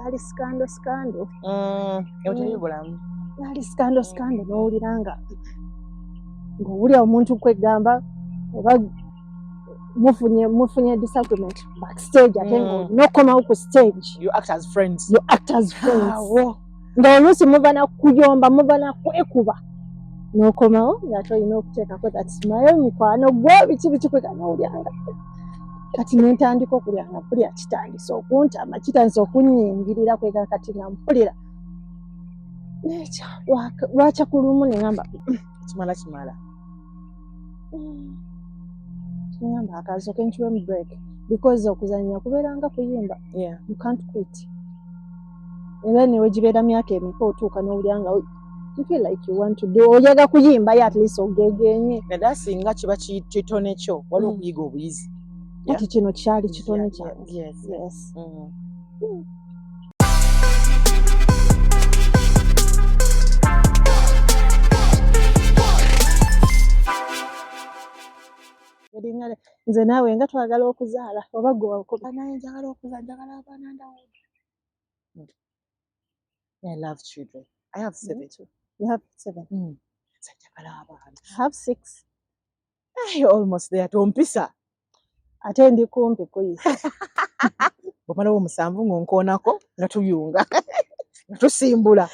ali scandal. Yoteri bulamu. Ali scandal n'owulira ng'owulira omuntu kwegamba oba mufunye disagreement backstage ate ng'okomawo ku stage. You act as friends. Nga oluusi muva na kuyomba muva na kwekuba n'okomawo ng'ate olina okuteekako that smile mikwano gwo biki kwega n'owulyanga kati nentandika okulyanga mpulira kitandise okuntama kitandise okunyingirira kwega kati nga mpulira nekyo lwakya ku lumu neŋŋamba kimala neŋŋamba akazo kenkiwemu break because okuzannya kubeeranga kuyimba. You can't quit. Era newe gibeera myaka emeka otuuka n'owulyanga you feel like you want to do oyaga kuyimba ye at least ogegenye naddala singa kiba kitone kyo waliwo okuyiga obuyizi kati kino kyali kitone kyange. Yes. Nze naawe nga twagala okuzaala oba gwe wakoba naye njagala okuzaala abaana ndawooza. I love children. I have 7 too. You have 7? Njagala abaana. I have 6. You're almost there. Tompisa. Ate ndi kumpi kuyisa. Bw'omalawo 7 ng'onkoonako nga tuyunga nga tusimbula.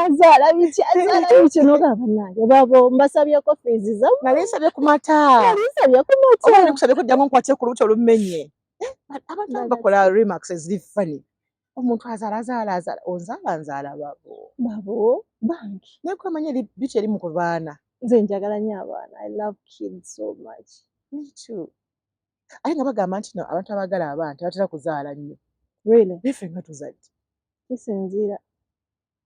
Azaala biki n'ogamba nange babo mbasabyeko fees zammwe. Nali nsabye ku mata. Oba nekusabye kujjangu nkwate ku lubuto olumenye. Abantu bakola remarks eziri funny. Omuntu azaala onzaala babo bangi naye kumanya biki eri mu ku baana. Nze njagala nnyo abaana. I love kids so much. Me too. Ate nga bagamba nti abantu abagala abaana tebatera kuzaala nnyo. Really? Naffe nga tuzadde kisinziira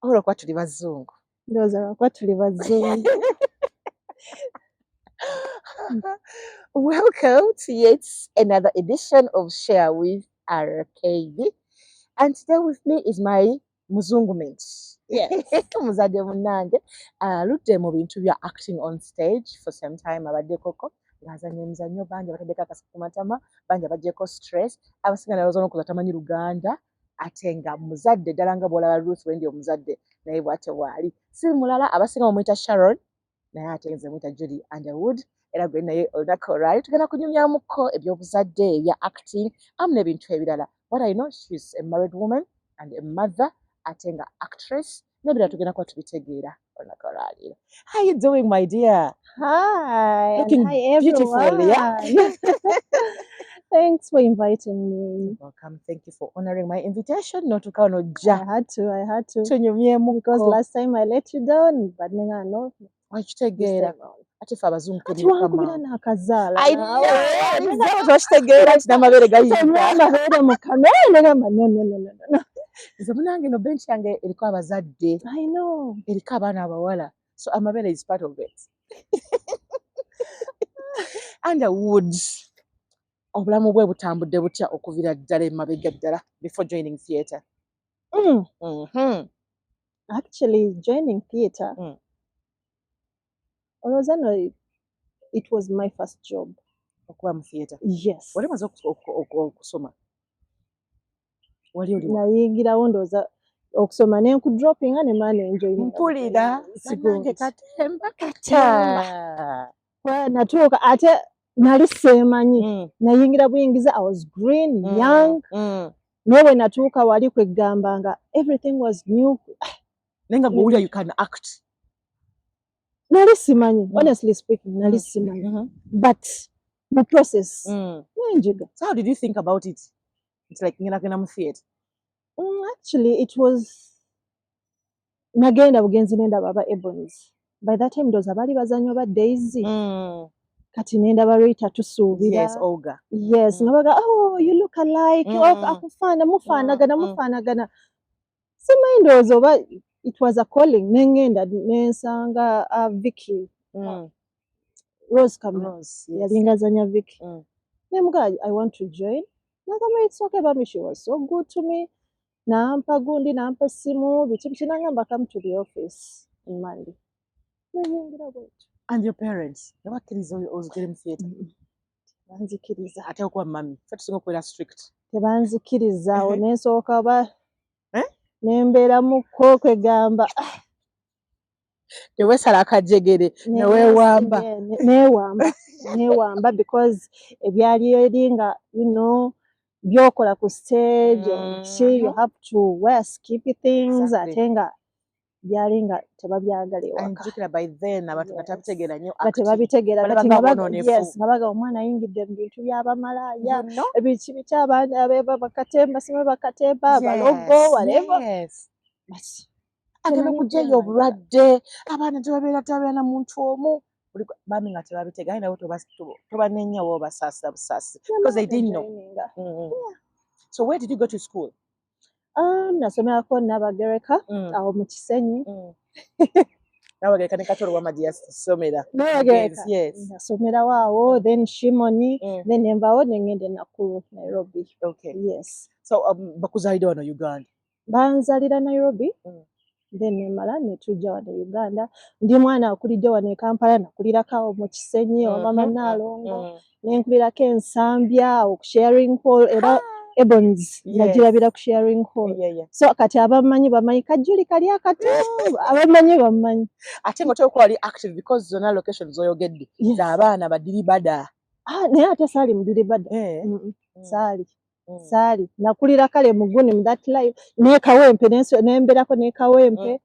olwokuba tuli bazungu. Ndowooza lwakuba tuli bazungu. Welcome to yet another edition of Share with RKB. And today with me is my muzungu mate. Yes. Muzadde munnange aludde mu bintu bya acting on stage for some time abadde koko ng'azannya emizannyo bangi abataddeko akasa ku matama bangi abaggyeko stress abasinga nalowooza n'okuza tamanyi Luganda ate nga muzadde ddala nga bw'olaba Ruth Wendi omuzadde naye bw'ate bw'ali si mulala abasinga bamuyita Sharon naye ate nze muyita Judy Underwood era gwe naye olunaku olwali tugenda kunyumyamukko ebyobuzadde ebya acting amu n'ebintu ebirala. What I know, she's a married woman and a mother ate nga actress n'ebirala tugenda kuba tubitegeera olunaku olwaliro. How you doing, my dear? Hi. Looking hi beautiful, yeah? Thanks for inviting me. Welcome. Thank you for honoring my invitation. No to count no ja. I had to. Because last time I let you down, but no. Wakitegeera ate fe abazungu Ati wankubira n'akazaala. Wakitegeera nti n'amabeere gayiika. Amabeere mu kamere negamba no. Nze munange no bench yange eriko abazadde. I know. Eriko abaana abawala. So amabeere is part of it. Underwood. Obulamu bwe butambudde butya okuviira ddala emabega ddala before joining theatre? Actually, joining theatre, it was my first job. Okuba mu theatre? Yes. Wali maze okusoma? Wali oli? Nayingirawo ndowooza okusoma ne nkudropinga ne maana enjoying. Mpulira nange katemba. Natuuka ate nali seemanyi nayingira buyingiza. I was green, young. Naye bwe natuuka wali kwegamba nga everything was new. Nenga gw'owulira you can act. Nali simanyi, honestly speaking, nali simanyi. But the process, nenjiga. So how did you think about it? It's like ngenda mu theatre. Actually, it was nagenda bugenzi nenda baba Ebonies. By that time ndowooza baali bazannya ba Daisy. Kati nenda barita tusuubira. Yes, Olga. Yes, nabaga, oh, you look alike. Mufaanagana. Simanyi ndowooza oba it was a calling. Nengenda nensanga Vicky. Rose Kamara. Yalinga azannya Vicky. Nemuga, I want to join. Nagamba, it's okay, Bami, she was so good to me. Nampa gundi, nampa simu, biki nangamba, come to the office in Monday. And your parents? Nebakkiriza ozigere mu theatre? Banzikiriza. Ate okuba mami. Ffe tusinga okubeera strict. tebanzikirizaawo nensooka Eh? nembeera mu kko kwegamba Tewesala akajegere neweewamba. neewamba because ebyali eri nga byokola ku stage you have to wear skippy things ate nga byali nga tebabyagala ewaka. Njukira by then abantu nga tabitegeera nnyo nga tebabitegeera kati yes, nga baga omwana ayingidde mu bintu by'abamalaaya you know? ebiki bakatemba simu bakatemba abalogo whatever. Agenda kuggyayo obulwadde abaana tebabeera na muntu omu bami nga tebabitegeera naye nawe tobanenya wobasaasa busaasi because they didn't know. So where did you go to school? Nasomerako Nabagereka awo mu Kisenyi. Nabagereka ne Katoro Wamadi yasomera. Nabagereka yes. Nasomerawo awo then Shimoni then nenvaawo nengenda Nakuru Nairobi. Okay. Yes. So bakuzaalira wano Uganda? Banzalira Nairobi then nemala netujja wano Uganda. Ndi mwana akulidde wano e Kampala nakulirako awo mu Kisenyi wa mama Nalongo nenkulirako Ensambya awo ku sharing hall era Ebons nagirabira ku sharing hall. So kati abamanyi bamanyi Kajuli kali akato abamanyi bamanyi. Ate nga otoko ali active because zona location zoyogedde z'abaana badiribada. Naye ate saali mudiribada. Saali nakulira kale muguni mu that life ne Kawempe nemberako ne Kawempe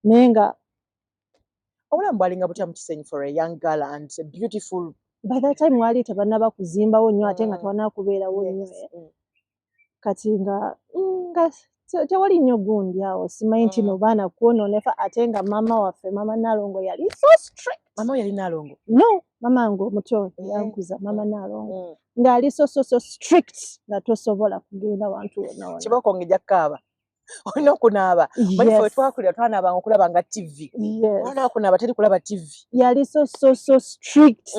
nenga obulamu bwalinga butya mu Kisenyi for a young girl and a beautiful. By that time wali tebanaba kuzimbawo nnyo ate nga tebanaba kubeerawo nnyo. Kati nga tewali nnyo gundi awo simanyi nti no baana kwonoonefa ate nga mama waffe mama Nalongo yali so strict. Mama yali Nalongo? No, mama ngo omuto yankuza mama Nalongo ng'ali so strict nga tosobola kugenda wantu wonna. Kiboko ng'ejja kukaaba olina okunaaba. Manyi ffe twakulira twanaabanga okulaba nga TV. Olina okunaaba teri kulaba TV. Yali so strict.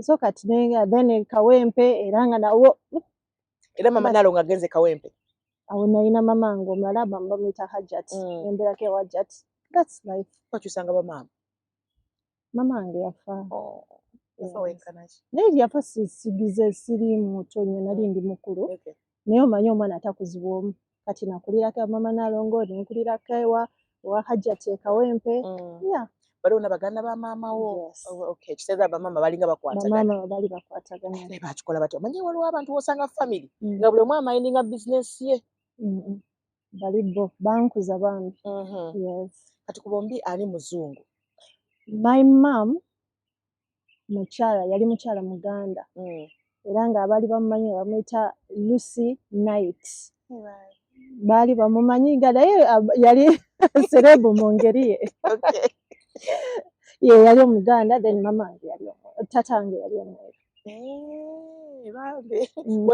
So kati nenga then Kawempe era nga nawo era mama Nalongo agenze Kawempe. Awo nalina mama ngo omulala bamuyita Hajat nemberako ewa Hajat. That's life. Wakyusanga bamaama? Mama wange yafa. Yafa wenkanaki? Naye yafa sigize siri muto nnyo nali ndi mukulu. Naye omanyi omwana atakuzibwa omu. Kati nakulirako mama Nalongo nenkulirako ewa Hajat e Kawempe. Baliwo n'abaganda ba maama wo? Okay, kiseera bamaama balinga bakwatagana. Bamaama bali bakwatagana. Naye bakikola batya? Omanyi waliwo abantu wosanga family nga buli omu amayindinga business ye. Bali bo bankuza bambi. Yes. Kati ku bombi ani muzungu? My mom mukyala yali mukyala Muganda era nga abaali bamumanyi bamuyita Lucy Knight. Baali bamumanyi nga naye yali serebu mu ngeri ye. Yali Omuganda then mama wange yali tatange yali Omweru.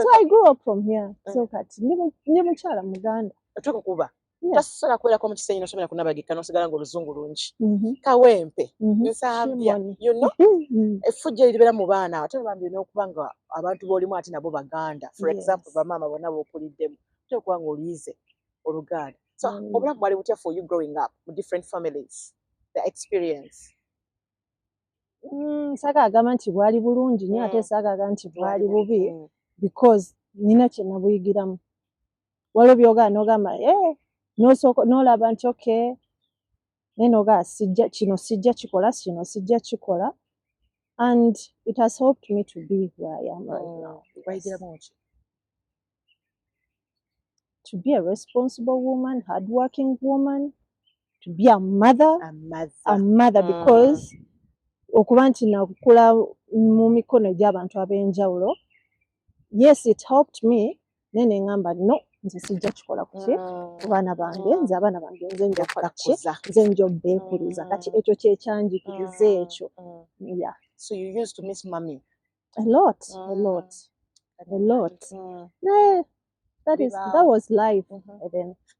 So I grew up from here. So kati ndi mukyala Muganda. Otuuka kuba tasobola kubeerako mu Kisenyi n'osomera ku Nabageka n'osigala ng'oluzungu lungi. Kawempe, Nsambya, you know, effujjo eribeera mu baana ate bambi n'okuba nga abantu b'olimu ate nabo Baganda. For example, bamaama bonna b'okuliddemu ate okuba ng'oliyize Oluganda. So obulamu bwali butya for you growing up mu different families, the experience? Saagagamba nti bwali bulungi naye ate saagagamba nti bwali bubi because nina kye nabuyigiramu. Waliwo by'ogamba n'ogamba n'olaba nti okay naye n'ogamba kino sijja kikola kino sijja kikola and it has helped me to be where I am right now. To be a responsible woman, hardworking woman, to be a mother because okuba nti nakukula mu mikono gy'abantu ab'enjawulo, yes it helped me naye ne ngamba no nze sijja kikola kuki ku baana bange nze abaana bange nze nja kukola ki nze nja obbeekuliza kati ekyo kyekyanjigiriza ekyo. So you used to miss mommy? A lot. Naye that was life.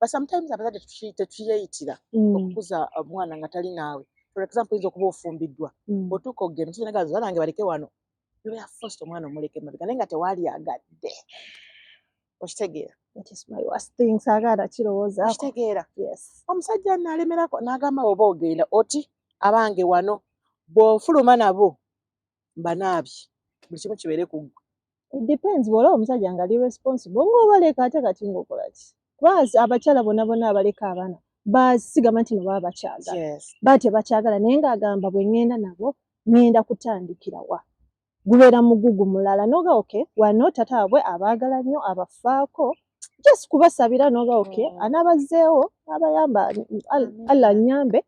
But sometimes abazadde tetukyeyitira okukuza omwana nga tali naawe. For example, oyinza okuba ofumbiddwa bw'otuuka ogenda kizinagazi banange baleke wano yobeera first omwana omuleke emabega naye nga tewaali agadde. Okitegeera? That is my worst thing. Saagala kirowoozaako. Okitegeera? Yes. Omusajja n'alemerako n'agamba oba ogenda oti abange wano bw'ofuluma nabo mbanaabye buli kimu kibeere ku ggwe. It depends bw'olaba omusajja ngali responsible ng'obaleka ate kati ng'okola ki kubanga abakyala bonna abaleka abaana basigama nti no baba bakyagala Yes. baba tebakyagala naye ng'agamba bwe ŋŋenda nabo ŋŋenda kutandikira wa gubeera mugugu mulala noga okay wano tata waabwe abaagala nnyo abafaako just kubasabira noga okay anabazzeewo abayamba Allah nnyambe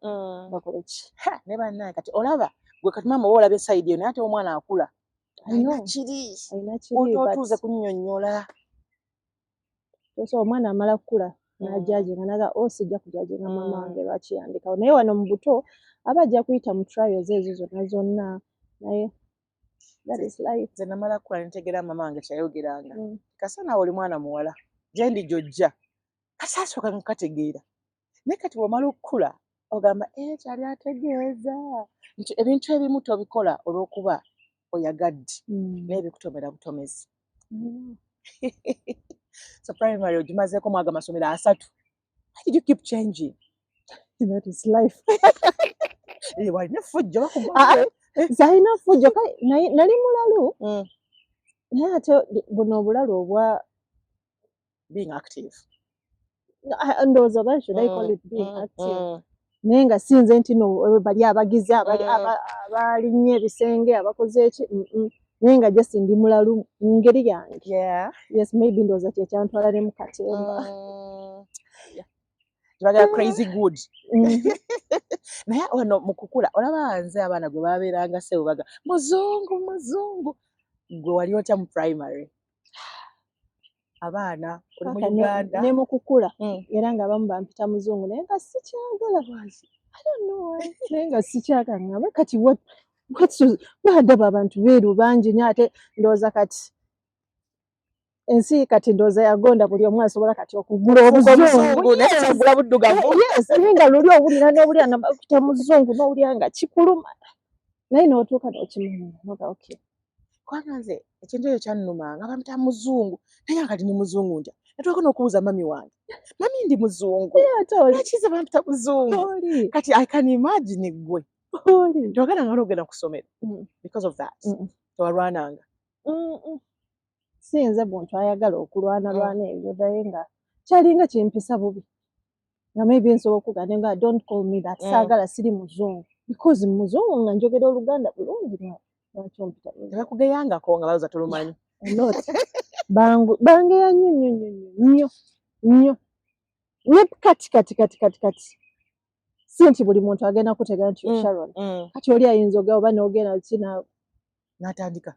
bakole ki Ne bannaye kati olaba gwe kati maama oba olabye sayidi eyo naye ate omwana akula alina kiri otuuze kunnyonnyola so omwana amala kukula n'ajajinga naga sijja kujajinga maama wange lwaki yandikawo naye wano mu buto aba ajja kuyita mu trials ezo zonna naye that is life. Nze namala kukula ntegeera maama wange kyayogeranga kasana oli mwana muwala gyendi jojja kasasooka nkategeera naye kati bw'omala okukula ogamba kyali ategeeza nti ebintu ebimu tobikola olw'okuba oyagadde naye bikutomera butomezi. So primary ogimazeeko mwaga amasomero 3. Why did you keep changing? That is life. Walina effujjo bakugamba zalina ffujjo nali mulalu naye ate buno obulalu obwa being active ndowooza oba should I call it being active naye nga sinze nti no bali abagizi abalinnye ebisenge abakoze eki naye nga just ndi mulalu mu ngeri yange. Yes, maybe ndowooza kyekyantwala ne mu katemba bagala crazy good. Naye wano mu kukula olaba nze abaana gwe babeeranga sebo baga muzungu gwe wali otya mu primary abaana oli mu Uganda ne mu kukula era nga abamu bampita muzungu naye nga sikyagala lwaki I don't know why naye nga sikyagala ngamba kati badaba abantu beeru bangi nnyo ate ndowooza kati ensi kati ndowooza yagonda buli omu asobola kati okugula obuzungu naye kyagula buddugavu. naye nga luli owulira n'owulira nabakuta muzungu n'owulira nga kikuluma naye n'otuuka n'okimanya noga okay kubanga nze ekintu ekyo kyannuma nga bampita muzungu naye nga kati ni muzungu ntya netwaka n'okubuuza mami wange mami ndi muzungu nakize bampita muzungu kati I can imagine gwe tewagenda nga n'ogenda ku ssomero because of that tewalwananga. Sinze muntu ayagala okulwana ebyo naye nga kyalinga kimpisa bubi nga maybe nsobola okugamba nga don't call me that saagala siri muzungu because muzungu nga njogera Oluganda bulungi lwaki ompita tebakugeyangako nga balooza tolumanyi bangeya nnyo ne kati si nti buli muntu agenda kutegera nti Sharon kati oli ayinza ogenda oba n'ogenda kina n'atandika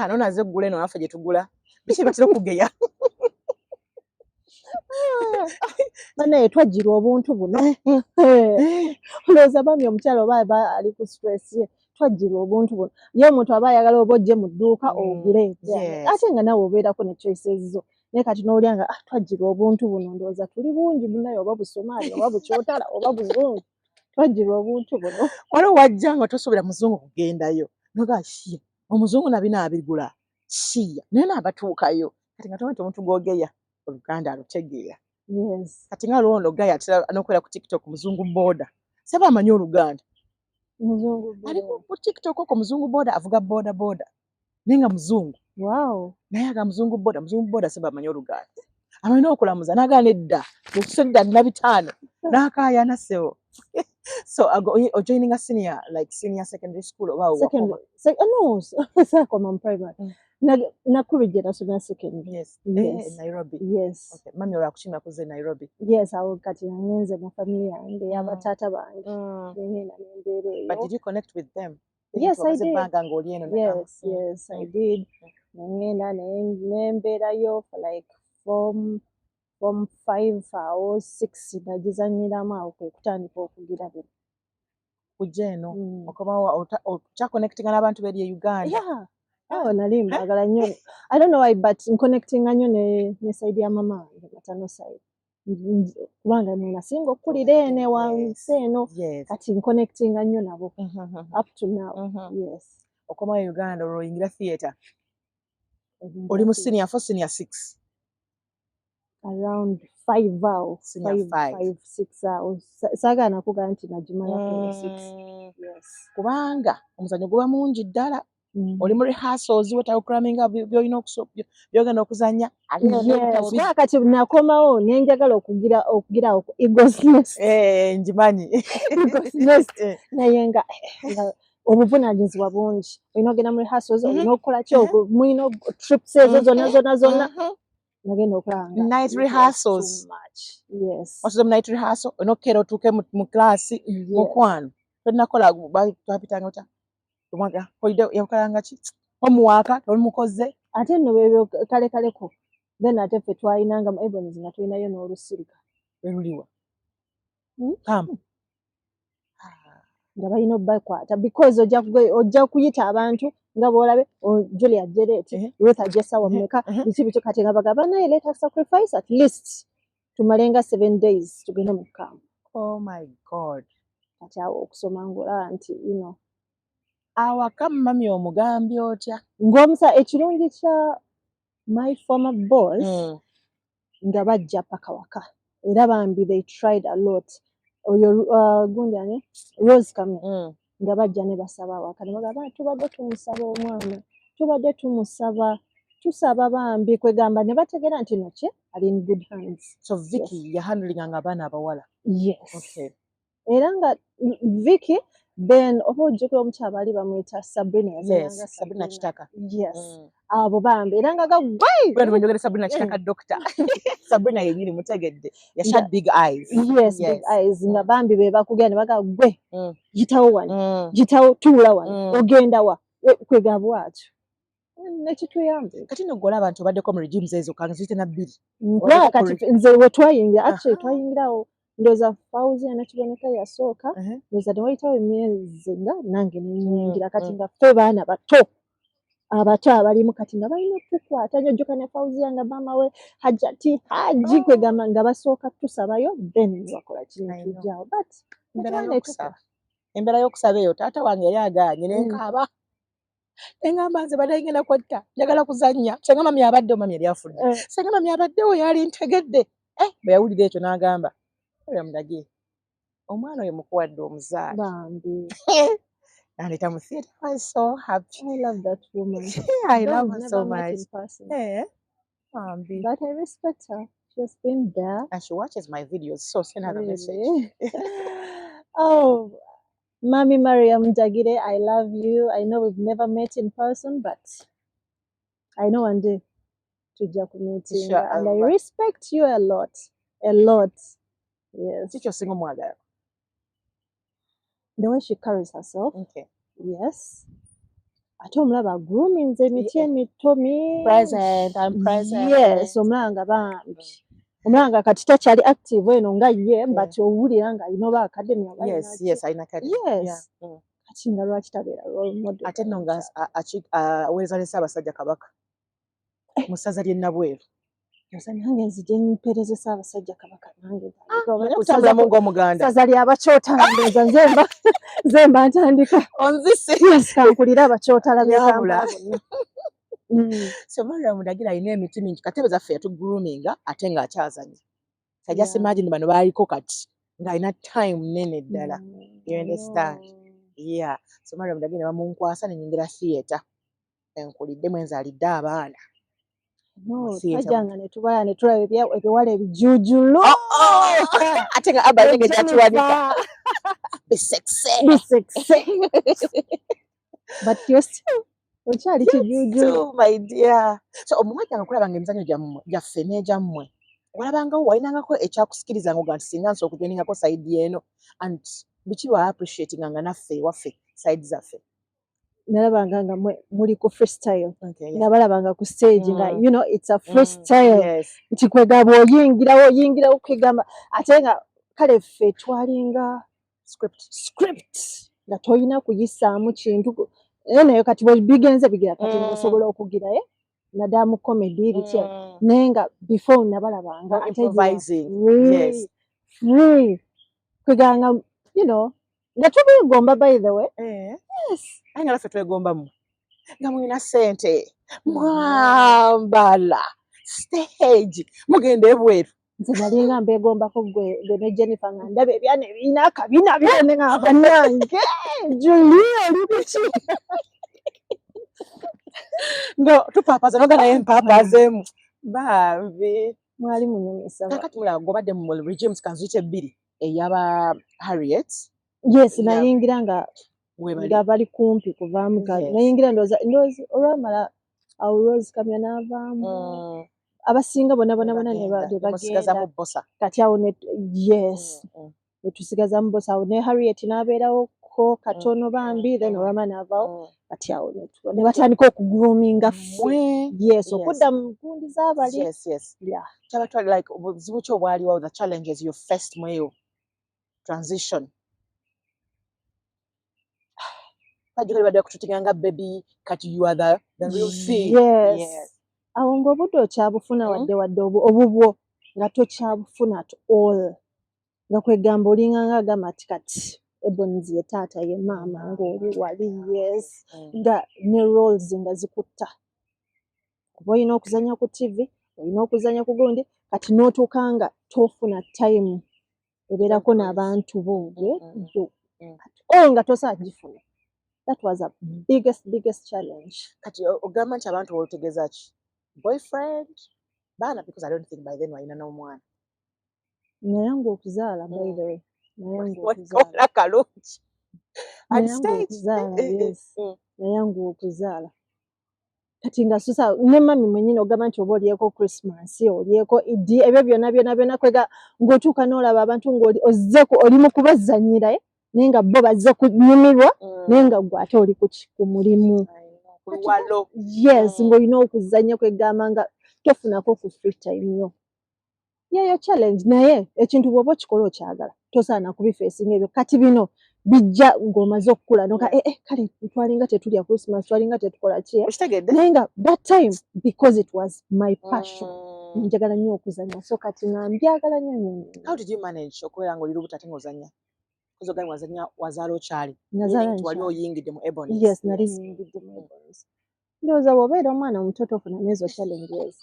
nonaze eggula eno naffe gye tugula biki batera okugeya banaye twajjirwa obuntu buno olowooza bami omukyala oba ali ku stress ye twajjirwa obuntu buno ye omuntu aba ayagala oba ojje mu dduuka ogule ate nga nawe obeerako ne choices zo naye kati n'owulira nga twajjirwa obuntu buno ndowooza tuli bungi bunaye oba Busomaali oba Bukyotala oba Buzungu twajjirwa obuntu buno waliwo wajja nga tosuubira muzungu kugendayo noga shiya omuzungu nabina abigula shiya naye naabatuukayo kati nga tomanyi omuntu gwogeya Oluganda alutegeera kati nga lwono gaya atera n'okwera ku TikTok muzungu boda saba amanyi Oluganda ali ku TikTok oko muzungu boda avuga boda naye nga muzungu naye aga muzungu boda saba amanyi Oluganda amanyi n'okulamuza n'agaana edda okusedda nina 5 n'akaayana sebo. So joining a senior secondary school oba sakoma mu primary Nakuru National Secondary. Yes. Nairobi. Yes. Okay. Mami olakushima kuze Nairobi. Yes, awo kati ngenze mu family yange y'abatata bange. But did you connect with them? Yes, I did. Yes, I did. Ngenda nembeerayo for like from 5 or 6 nagizanyiramu awo kwe kutandika okugira bino. Kujja eno okomawo connecting n'abantu b'eri e Uganda. Yeah. Nali mbagala nnyo. I don't know why but connecting nnyo ne side ya mama wange matano side. Kubanga nasinga okkulira ene wansi eno kati connecting nnyo nabo up to now. Yes. Okomawo Uganda olwoyingira theatre. Oli mu senior 4 senior 6. Around 5 hours. 5, 6 hours. Saagala nakugamba nti najimala 6. Yes. Kubanga omuzannyo guba mungi ddala. oli mu rehearsals wetaaga okulaminga byogenda okuzanya ate n'ebitabo yes kati nakomawo nenjagala okugirawo Eagles Nest njimanyi Eagles Nest naye nga obuvunaanyizibwa bungi olina ogenda mu rehearsals olina okukola ki mulina trips ezo zonna nagenda okulaba night rehearsals osoze mu night rehearsal olina okukeera otuuke mu klaasi mukwano tonakola twapitanga ota omwaga holiday yakolanga ki omuwaaka tolimukoze ate nno bebyo kalekaleko then ate ffe twalinanga mu Ebonies nga tulinayo n'olusirika eruliwa kampu nga balina obbakwata because ojja kuyita abantu nga bw'olabe Julia Jerete Ruth Jessawa mmeka biki kati nga bagamba naye let us sacrifice at least tumalenga 7 days tugende mu kampu. Oh my God. Kati awo okusoma ng'olaba nti awaka mami omugambye otya ng'omusa ekirungi kya my former boss nga bajja paka waka era bambi they tried a lot oyo gundi ani Rose Kamya nga bajja ne basaba waka ne bagamba tubadde tumusaba omwana tubadde tusaba bambi kwegamba ne bategeera nti noki ali in good hands. So Vicky yahandlinganga abaana abawala. Yes. Okay. Era nga Vicky then oba ojjukira omukyala ali bamuyita Sabrina yazalanga Sabrina Kitaka. Yes. Abo bambi era nga gagwai bwe njogera Sabrina Kitaka doctor Sabrina yenyini mutegedde yasha big eyes. Yes, big eyes nga bambi be bakugenda ne baga gwe gitawo wano gitawo tuula wano ogenda wa kwegabwa atyo nekituyambe kati nogola abantu baddeko mu regimes ezo kanga zite na bbiri kati nze we twayingira actually twayingirawo ndoza Fauzi nakiboneka yasooka ndoza tewayitawo emyezi nga nange nenyingira kati nga ffe baana bato abato abalimu kati nga balina okutukwata njojjoka ne Fauzi nga maama we Hajati Haji kwegamba nga basooka tusabayo then bakola kino tujjawo but embeera y'okusaba eyo taata wange yali agaanye nenkaaba engamba nze badde ngenda kwetta njagala kuzannya senga mami abadde mami yali afudde senga mami abaddewo yali ntegedde bwe yawulira ekyo n'agamba mudage omwana oyo mukuwadde omuzaala bambi naleeta mu theatre. I was so happy. I love that woman. I love her so much. Bambi. But I respect her. She's been there. And she watches my videos, so send her a message. Oh, Mami Mariam Jagire, I love you. I know we've never met in person, but I know one day tujja kumeeting. Sure, and I respect you a lot. A lot. Yes. Teach your single mother. The way she carries herself. Okay. Yes. Ate omulaba grooming emiti emito mingi. Present, I'm present. Yes, omulanga bambi. Omulanga kati takyali active eno nga ye, but owulira nga alina oba academy aba. Yes, alina academy. Yes. Kati nga lwaki tabeera role model. Ate nno nga aweereza ne Ssaabasajja Kabaka mu ssaza ly'e Nabweru. Nange nzije mpereze Ssaabasajja Kabaka nange. Otambulamu ng'Omuganda. Ssaza ly'Abakyotala ndoza nzemba ntandika. Onzise. Yes, kankulira Abakyotala bye Kampala bonna. So Mariam Mudagira alina emiti mingi katebe zaffe yatugruminga ate ng'akyazanya. So just imagine bano baaliko kati ng'alina time nene ddala. You understand? Yeah. So Mariam Mudagira bamunkwasa ne nyingira theatre. Enkuliddemu enzaalidde abaana. No, tajanga ne tubala ne tulaba ebiwala ebijuujulu. Ate nga Abba yenge gyatuwanika. Be sexy. But you're still okyali kijuujulu. Oh my dear. So omuwajja nga kulabanga emizannyo gyammwe gyaffe n'egyammwe. Olabangawo walinangako ekyakusikiriza nga nti singa nsobola okujoiningako sayidi eno and biki wa appreciating nga naffe ewaffe sayidi zaffe. Nalabanga nga muli ku freestyle. Nga balabanga ku stage nga you know it's a freestyle. Nti kwegamba oyingirawo kwegamba ate nga kale ffe twalinga script nga toyina kuyisaamu kintu naye kati bigenze bigira kati osobola okugira naddala mu comedy bitya naye nga before nabalabanga improvising. Free kweganga you know nga tubegomba by the way. Yes. Aye nga laffe twegombamu nga mulina ssente mwambala stage mugenda ebweru. Nze nalinga mbegombako gwe ne Jennifer nga ndaba ebyana ebirina akabina binene nga bannange Julia oli biki ngo tupaapaza noga naye mpaapazeemu bambi mwali munyumisa kakati mulaba gobadde mu regimes kanzuyite ebbiri eyaba Harriet yes Yeah. nayingira nga webali nga bali kumpi kuvaamu Yes. nayingira ndowooza olwamala awo Rose Kamya n'avaamu abasinga bonna ne bamusigaza mu bagenda bosa kati awo yes ne tusigaza mu bosa awo ne Harriet n'abeerawo ko katono bambi then olwamala n'avaawo kati awo ne batandika okugruminga ffe yes okudda mu nkundi z'abali yes yeah. kyabatwali like obuzibu ki obwaliwo the challenges you faced mu eyo transition kajjukira badde kututinga nga baby kati you are the real thing yes. Awo ng'obudde okyabufuna wadde obubwo nga tokyabufuna at all nga kwegamba olinganga agamba ati kati Ebonies ye taata ye maama ng'oli wali yes nga ne roles nga zikutta kuba olina okuzanya ku TV olina okuzanya ku gundi kati n'otuuka nga tofuna time ebeerako n'abantu bo nga tosaagifuna. That was a biggest challenge. Kati ogamba nti abantu b'otegeeza ki? Boyfriend? Baana because I don't think by then walina n'omwana. Nayangu okuzaala by the way. Nayangu okuzaala. Okola kalungi. Nayangu okuzaala yes. Nayangu okuzaala. Kati nga susa ne mami mwennyini ogamba nti oba olyeko Christmas olyeko Idi ebyo byonna kwega ng'otuuka n'olaba abantu oli mu kubazannyira naye nga bo bazze kunyumirwa naye nga ggwe ate oli ku mulimu yes ng'olina okuzannya kwegamba nga tofunako ku free time yo yeyo challenge naye ekintu bw'oba okikola okyagala tosaana kubifeesinga ebyo kati bino bijja ng'omaze okukula noka kale twalinga tetulya Christmas twalinga tetukola ki naye nga that time because it was my passion njagala nnyo okuzannya so kati nga mbyagala nnyo. How did you manage okubeera ng'oli lubuto ate ng'ozannya? Kuzoga wazanya wazaalo kyali. Nazaala wali oyingidde mu Ebonies. Yes, nali yingidde mu Ebonies. Ndowooza bw'obeera omwana omutoto ofuna n'ezo challenges.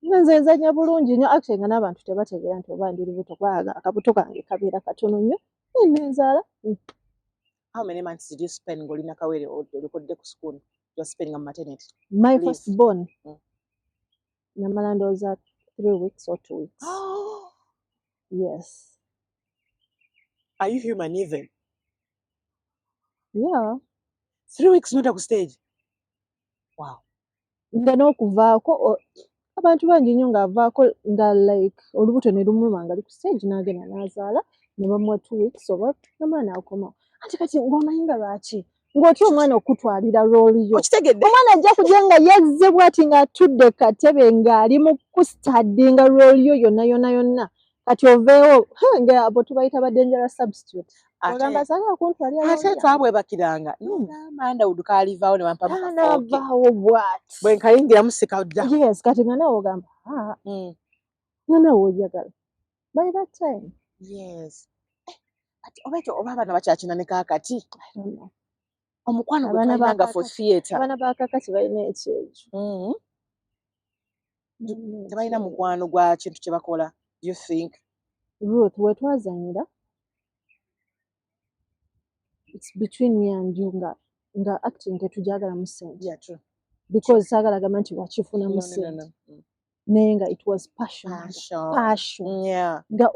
Nze nzanya bulungi nnyo actually nga n'abantu tebategeera nti oba ndi lubuto kubanga akabuto kange kabeera katono nnyo nenzaala. How many months did you spend ng'olina kawere olikodde ku school? You were spending on maternity? My first born. Namala ndowooza 3 weeks or 2 weeks. Yes. Are you human even? Yeah. 3 weeks not ku stage. Wow. Nga n'okuvaako abantu bangi nnyo ng'avaako nga like olubuto ne lumuluma nga ali ku stage n'agenda n'azaala ne bamuwa 2 weeks oba n'omwana n'akomawo. Ate kati ng'omanyi nga lwaki ng'otya omwana okutwalira rooli yo. Okitegedde? Omwana ajja kujja nga yazze bw'ati ng'atudde katebe ng'ali mu kustadinga rooli yo yonna. Kati oveewo ng'abo tubayita ba dangerous substitute. Ogamba saagala kuntwalira rooli. Ate twabwebakiranga. Amanda uduka alivaawo ne bampa mu kafooke. Vaawo bw'ati. Bwe nkayingiramu sikadda. Yes, kati nga naawe ogamba nga naawe oyagala. By that time. Yes. Ati oba abaana bakyakina ne kaakati. Omukwano gwe twalanga for theatre. Abaana ba kaakati balina ekyejo. Tebalina mukwano gwa kintu kye bakola. You think? Ruth, we twazanyira. It's between me and you nga acting tetujagala mu ssente. Yeah, true. Because saagala gamba nti wakifuna mu ssente. Naye nga it was passion. Yeah. Nga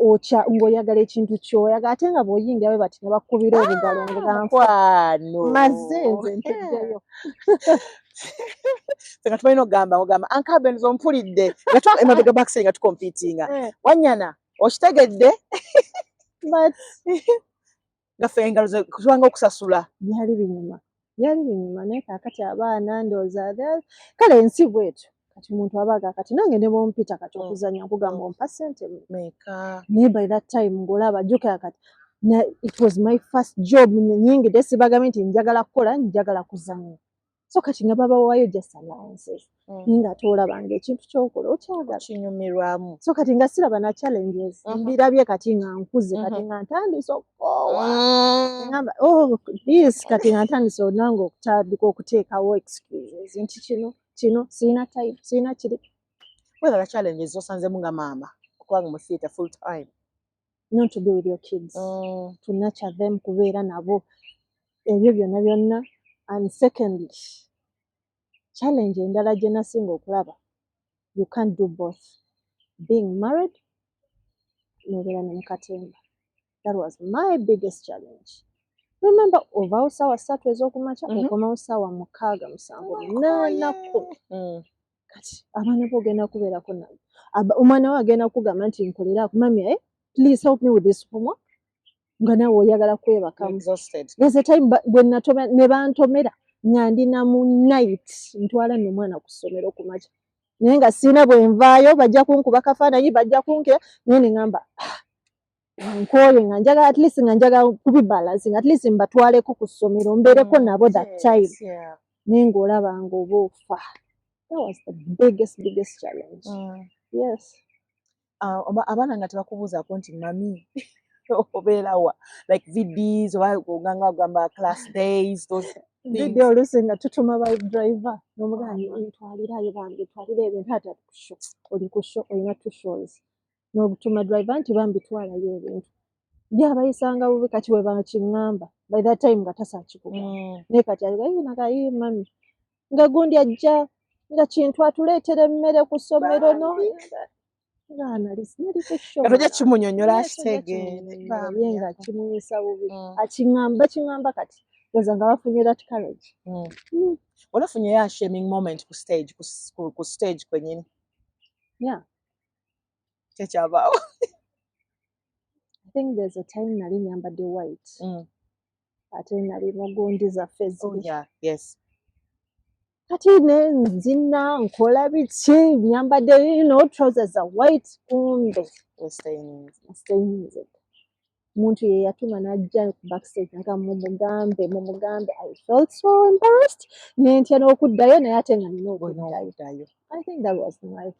ng'oyagala ekintu ky'oyagala ate nga bw'oyingira bwe bati ne bakubira obugalo mukwano. Maze nze nteddeyo. Nga tubalina okugamba Uncle Benz ompulidde nga twa emabega backstage nga tukompitinga. Wanyana okitegedde? But nga ffe engalo kubanga okusasula. Byali binyuma naye kaakati abaana ndowooza kale ensi bwetyo kati omuntu abaaga kati nange ne bwompita kati okuzanya nkugamba ompa ssente meka. Naye by that time ng'olaba jjukira kati it was my first job nyingidde sibagambye nti njagala kukola njagala kuzanya. So kati nga babawayo just allowances. Naye ng'ate olabanga ekintu ky'okola okyagala. Kinyumirwamu. So kati nga siraba na challenges. Mbirabye kati nga nkuze kati nga ntandise okukoowa. Ngamba this kati nga ntandise nange okutandika okuteekawo excuses nti kino sirina time sirina kiri. Whether challenges osanzemu nga maama okubanga mu theatre full time. Not to be with your kids. To nurture them kubeera nabo. Ebyo byonna. And secondly, challenge endala gye nasinga okulaba, you can't do both, being married n'obeera ne mukatemba. That was my biggest challenge. Remember, ovaawo ssaawa 3 ez'okumakya okomawo ssaawa 6, 7, 8, 10. Kati abaana bo ogenda kubeerako nabo, omwana we agenda kugamba nti nkolera mami, please help me with this homework, nga nawe oyagala kwebakamu. There's a time bwe ne bantomera nga ndina mu night ntwala nno omwana ku ssomero kumakya, naye nga sirina bwe nvaayo bajja kunkuba kafaananyi, bajja kunkira, naye ne ŋŋamba nkooye nga njagala at least nga njagala kubibalansinga, at least mbatwaleko ku ssomero mbeereko nabo that time. Naye ng'olaba ng'oba ofa. That was the biggest challenge. Yes. Abaana nga tebakubuuzaako nti mami obeerawa, like VDs oba ogamba class days, those video oluusi nga tutuma ba driver n'omugamba ntwalirayo bambi twalira ebintu ate kusho oli kusho olina 2 shows n'obutuma driver nti bambi twalayo ebintu byabayisanga bubi. Kati we bakiŋŋamba by that time nga tasaakikuba naye kati alinaga mami nga gundi ajja nga kintu atuleetera emmere ku ssomero tojja kimunyonyola akitegeere nga kimuyisa bubi, kiŋŋamba kati oza nga bafunye that courage. Olafunyeyo a shaming moment ku stage kwennyini? Yeah. Kyekyavaawo. I think there's a time nali nyambadde white ate nali mu gundi zaffe ziri. Yes. Kati ne nzina nkola biki nyambadde trousers za white, kumbe staying. Muntu ye yatuma n'ajja ku backstage nga mumugambe. I felt so embarrassed. Nentya n'okuddayo naye ate nga nina okuddayo. I think that was my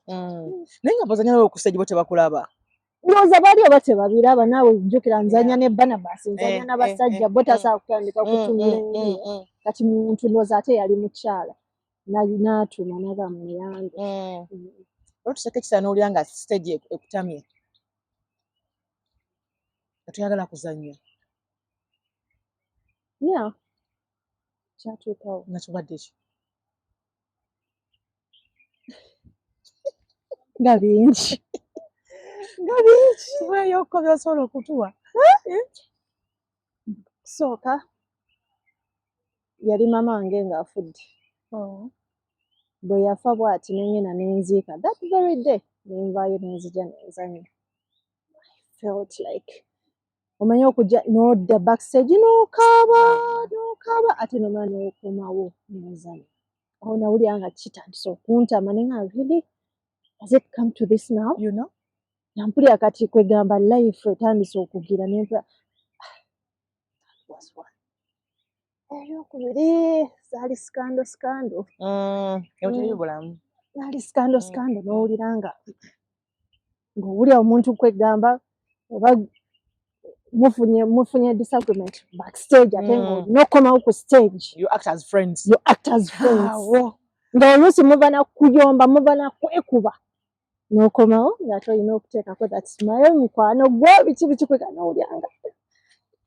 naye nga bozanya nawe ku stage bo tebakulaba? Ndowooza baali oba tebabiraba. Naawe jjukira nzanya ne Barnabas, nzanya n'abasajja bo tasobola kutandika kutunula eri. Kati muntu ndowooza ate yali mukyala n'atuma n'abamuyambe. Olutuseka ekisaana owulira nga stage ekutamye nga toyagala kuzannya? Yeah. Kyatuukawo. Nga kibadde ki? Nga bingi. Tubaayooko by'osobola okutuwa? Kusooka yali mama wange ng'afudde. Bwe yafa bw'ati nennyina n'enziika that very day nenvaayo nenzija nenzanya. I felt like omanyi okujja n'odda backstage n'okaaba ate nomala n'okomawo n'ozanya. Awo nawulira nga kitandise okuntama ne nga really has it come to this now? You know? Nampulira kati kwegamba life etandise okugira nempula ebyokubiri zaali scandal. Teri bulamu. Zaali scandal n'owulira ng'owulira omuntu kwegamba oba mufunye disagreement backstage ate ng'olina okukomawo ku stage. You act as friends. Ng'oluusi muva na kuyomba muva na kwekuba n'okomawo ng'ate olina okuteekako that smile mukwano gwo biki kwega n'olyanga.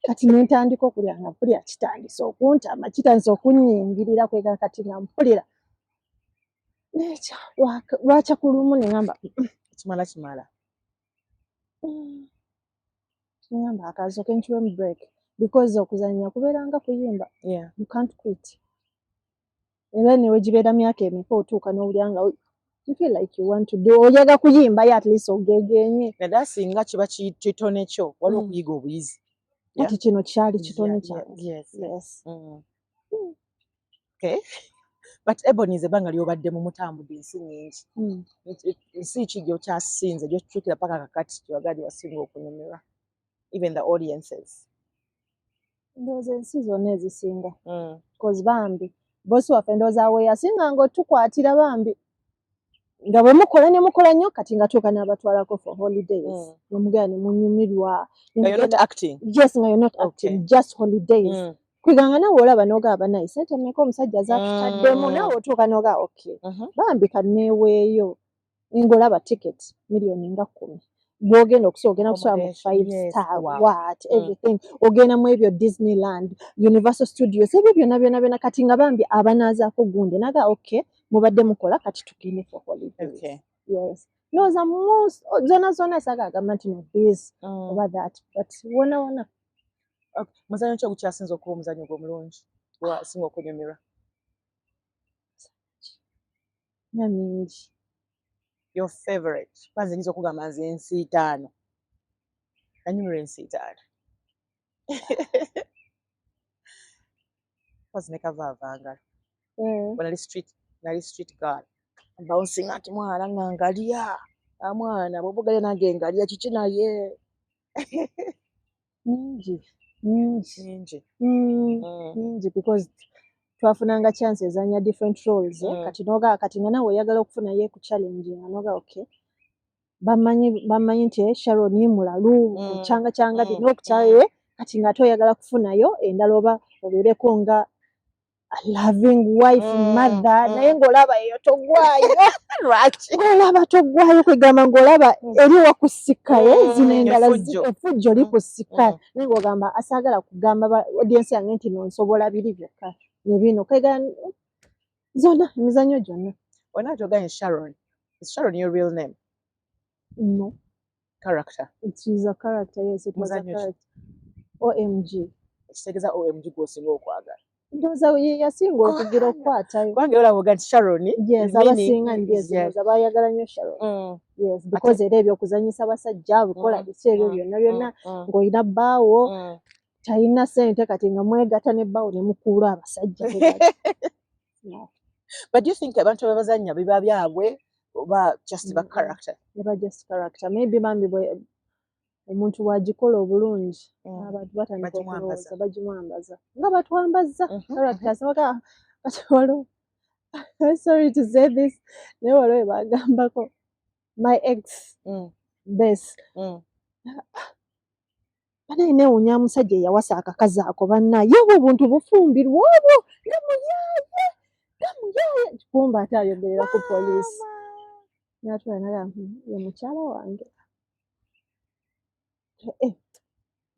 Kati nentandika okulya nga mpulira kitandise okuntama, kitandise okunnyingirira kwega kati nga mpulira nekya lwakya ku lumu ne ŋŋamba kimala. Ngamba akasooke nkiwemu break because okuzannya kubeeranga kuyimba. You can't quit. Era ne wegibeera myaka emeka otuuka n'owulira nga you feel like you want to do ojaga kuyimbayo at least ogegenye. Naddala singa kiba kitone kyo waliwo okuyiga obuyizi. Kati kino kyali kitone kyange. Yes. Okay. But Ebony ebbanga ly'obadde mu mutambudde ensi nnyingi. Ensi ki gy'okyasinze gy'otuukira paka kakati gyewagali wasinga okunyumirwa? Even the audiences. Ndowooza ensi zonna ezisinga. Because bambi bosi waffe ndowooza awo yasinganga otukwatira bambi. Nga bwe mukola ne mukola nnyo kati nga tuuka n'abatwalako for holidays. Nomugala ne munyumirwa. You're not acting? Yes, nga you're not acting. Just holidays. Kweganga nawe olaba n'ogamba naye sente mmeka omusajja zaatutaddemu nawe otuuka n'ogamba okay. Bambi kanneeweeyo ng'olaba ticket miliyoni nga 10. Bw'ogenda ogenda kusula mu 5-star what everything. Ogenda mu ebyo Disneyland, Universal Studios, ebyo byonna kati nga bambi abanaazaako gundi naga okay mubadde mukola kati tugende for holidays. Okay. Yes. Ndowooza zonna saagagamba nti no this oba that but wona Okay. Muzanyo ki ogukyasinze okuba omuzanyo gw'omulungi gwasinga okunyumirwa? na mingi. Your favorite? Kwanza nyinza okugamba nze ensi 5. Nanyumirwa ensi 5. Kwanza ne kavaavanga. Nali street girl. Bouncing ati mwana ngangalya. Amwana bwobugalya nange ngalya kiki naye. Mingi because twafunanga chance ezanya different roles kati noga kati nga nawe oyagala okufuna ye ku challenge nga noga okay bamanyi nti Sharon mulalu changa bino okuchaye kati nga toyagala kufunayo endala oba obeereko nga a loving wife mother naye ng'olaba eyo togwayo Lwaki? ng'olaba togwayo kwegamba ng'olaba eri wakusikaye zino endala effujjo likusika naye ng'ogamba asaagala kugamba audience yange nti nonsobola biri byokka ne bino kwegamba zonna emizannyo gyonna. When I joga Sharon, is Sharon your real name? No. Character? It is a character, yes, it was a character. OMG. Ekitegeeza OMG gw'osinga okwagala. Ndowooza yasinga okugira okukwatayo. Kubanga olaba oga nti Sharon. Yes, abasinga ndowooza baayagala nnyo Sharon. Yes, because era ebyokuzanyisa abasajja bikola biki ebyo byonna ng'olina bbaawo talina ssente kati nga mwegatta ne bbaawo ne mukuula abasajja. But do you think abantu abazannya biba byabwe oba just ba character? Biba just character. Maybe bambi omuntu bw'agikola obulungi abantu batandika okulowooza bagimwambaza nga batwambaza characters kati waliwo sorry to say this naye waliwo bagambako my ex base banaye neewunya musajja eyawasa akakazi ako bannaye obwo obuntu bufumbirwa obwo nga muyaye kumba ate ayogerera ku poliisi n'atula nagamba ye mukyala wange.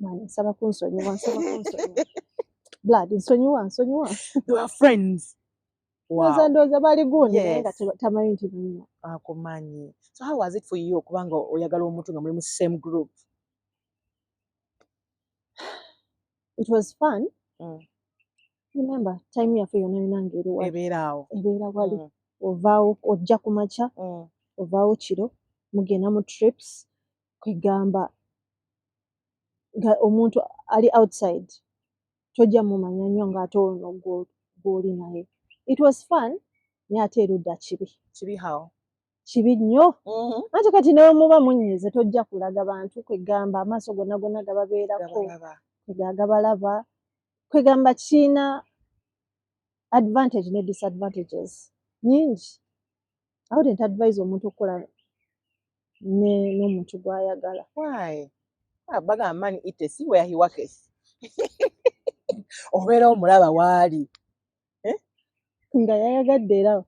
Mani nsaba kunsonyiwa blood nsonyiwa. You are friends. Wow. Ndowooza bali gundi naye nga tamanyi nti bino. Akumanyi. So how was it for you okubanga oyagala omuntu nga muli mu same group? It was fun. Remember time yaffe yonna yonanga eri wali. Ebeera wali. Ovaawo ojja ku makya. Ovaawo kiro mugenda mu trips kwegamba nga omuntu ali outside tojja mumanya nnyo ng'ate ono gw'oli naye. It was fun naye ate erudda kibi how? Kibi nnyo anti kati nawe muba munyiize tojja kulaga bantu kwegamba amaaso gonna gababeerako gabalaba kwegamba kiina advantage ne disadvantages nyingi. I wouldn't advise omuntu okukola n'omuntu gw'ayagala. Why? Bagamba man eat see where he works. Obeera omulaba waali. Nga yayagadde era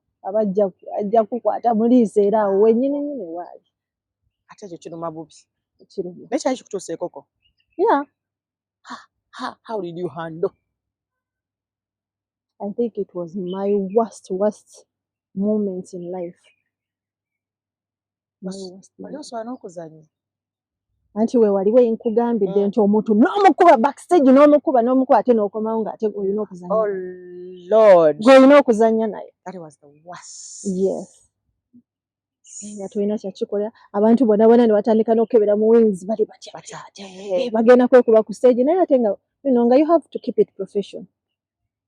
ajja kukwata muliisa era awo wennyini waali. Ate ekyo kiruma bubi. Kiruma. Naye kyali kikutuuseekoko? Yeah. How did you handle? I think it was my worst moment in life. My worst moment. Osobola n'okuzannya. Anti we waliwo nkugambidde nti omuntu n'omukuba backstage n'omukuba ate n'okomawo ng'ate olina okuzannya. Oh Lord. Olina okuzannya naye. That was the worst. Yes. Nga tolina kyakikolera abantu bonna ne batandika n'okebera mu wings bali batya bagenda kwekuba ku stage naye ate nga nga you have to keep it professional.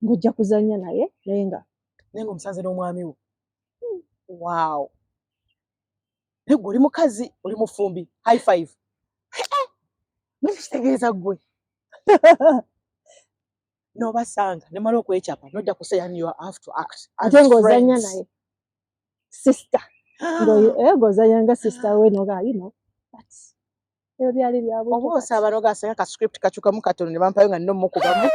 Ng'ojja kuzannya naye nga omusanze n'omwami wo. Wow. Naye gwe oli mukazi oli mufumbi high five. Nakitegeeza gwe. N'obasanga ne mala okwekyapa n'ojja kuseya you have to act. Ate ng'ozannya naye sister. Ng'ozannya nga sister we noga but ebyo byali bya buto. Oba osaba n'ogasanga ka script kakyukamu katono ne bampayo nga nno mukubamu.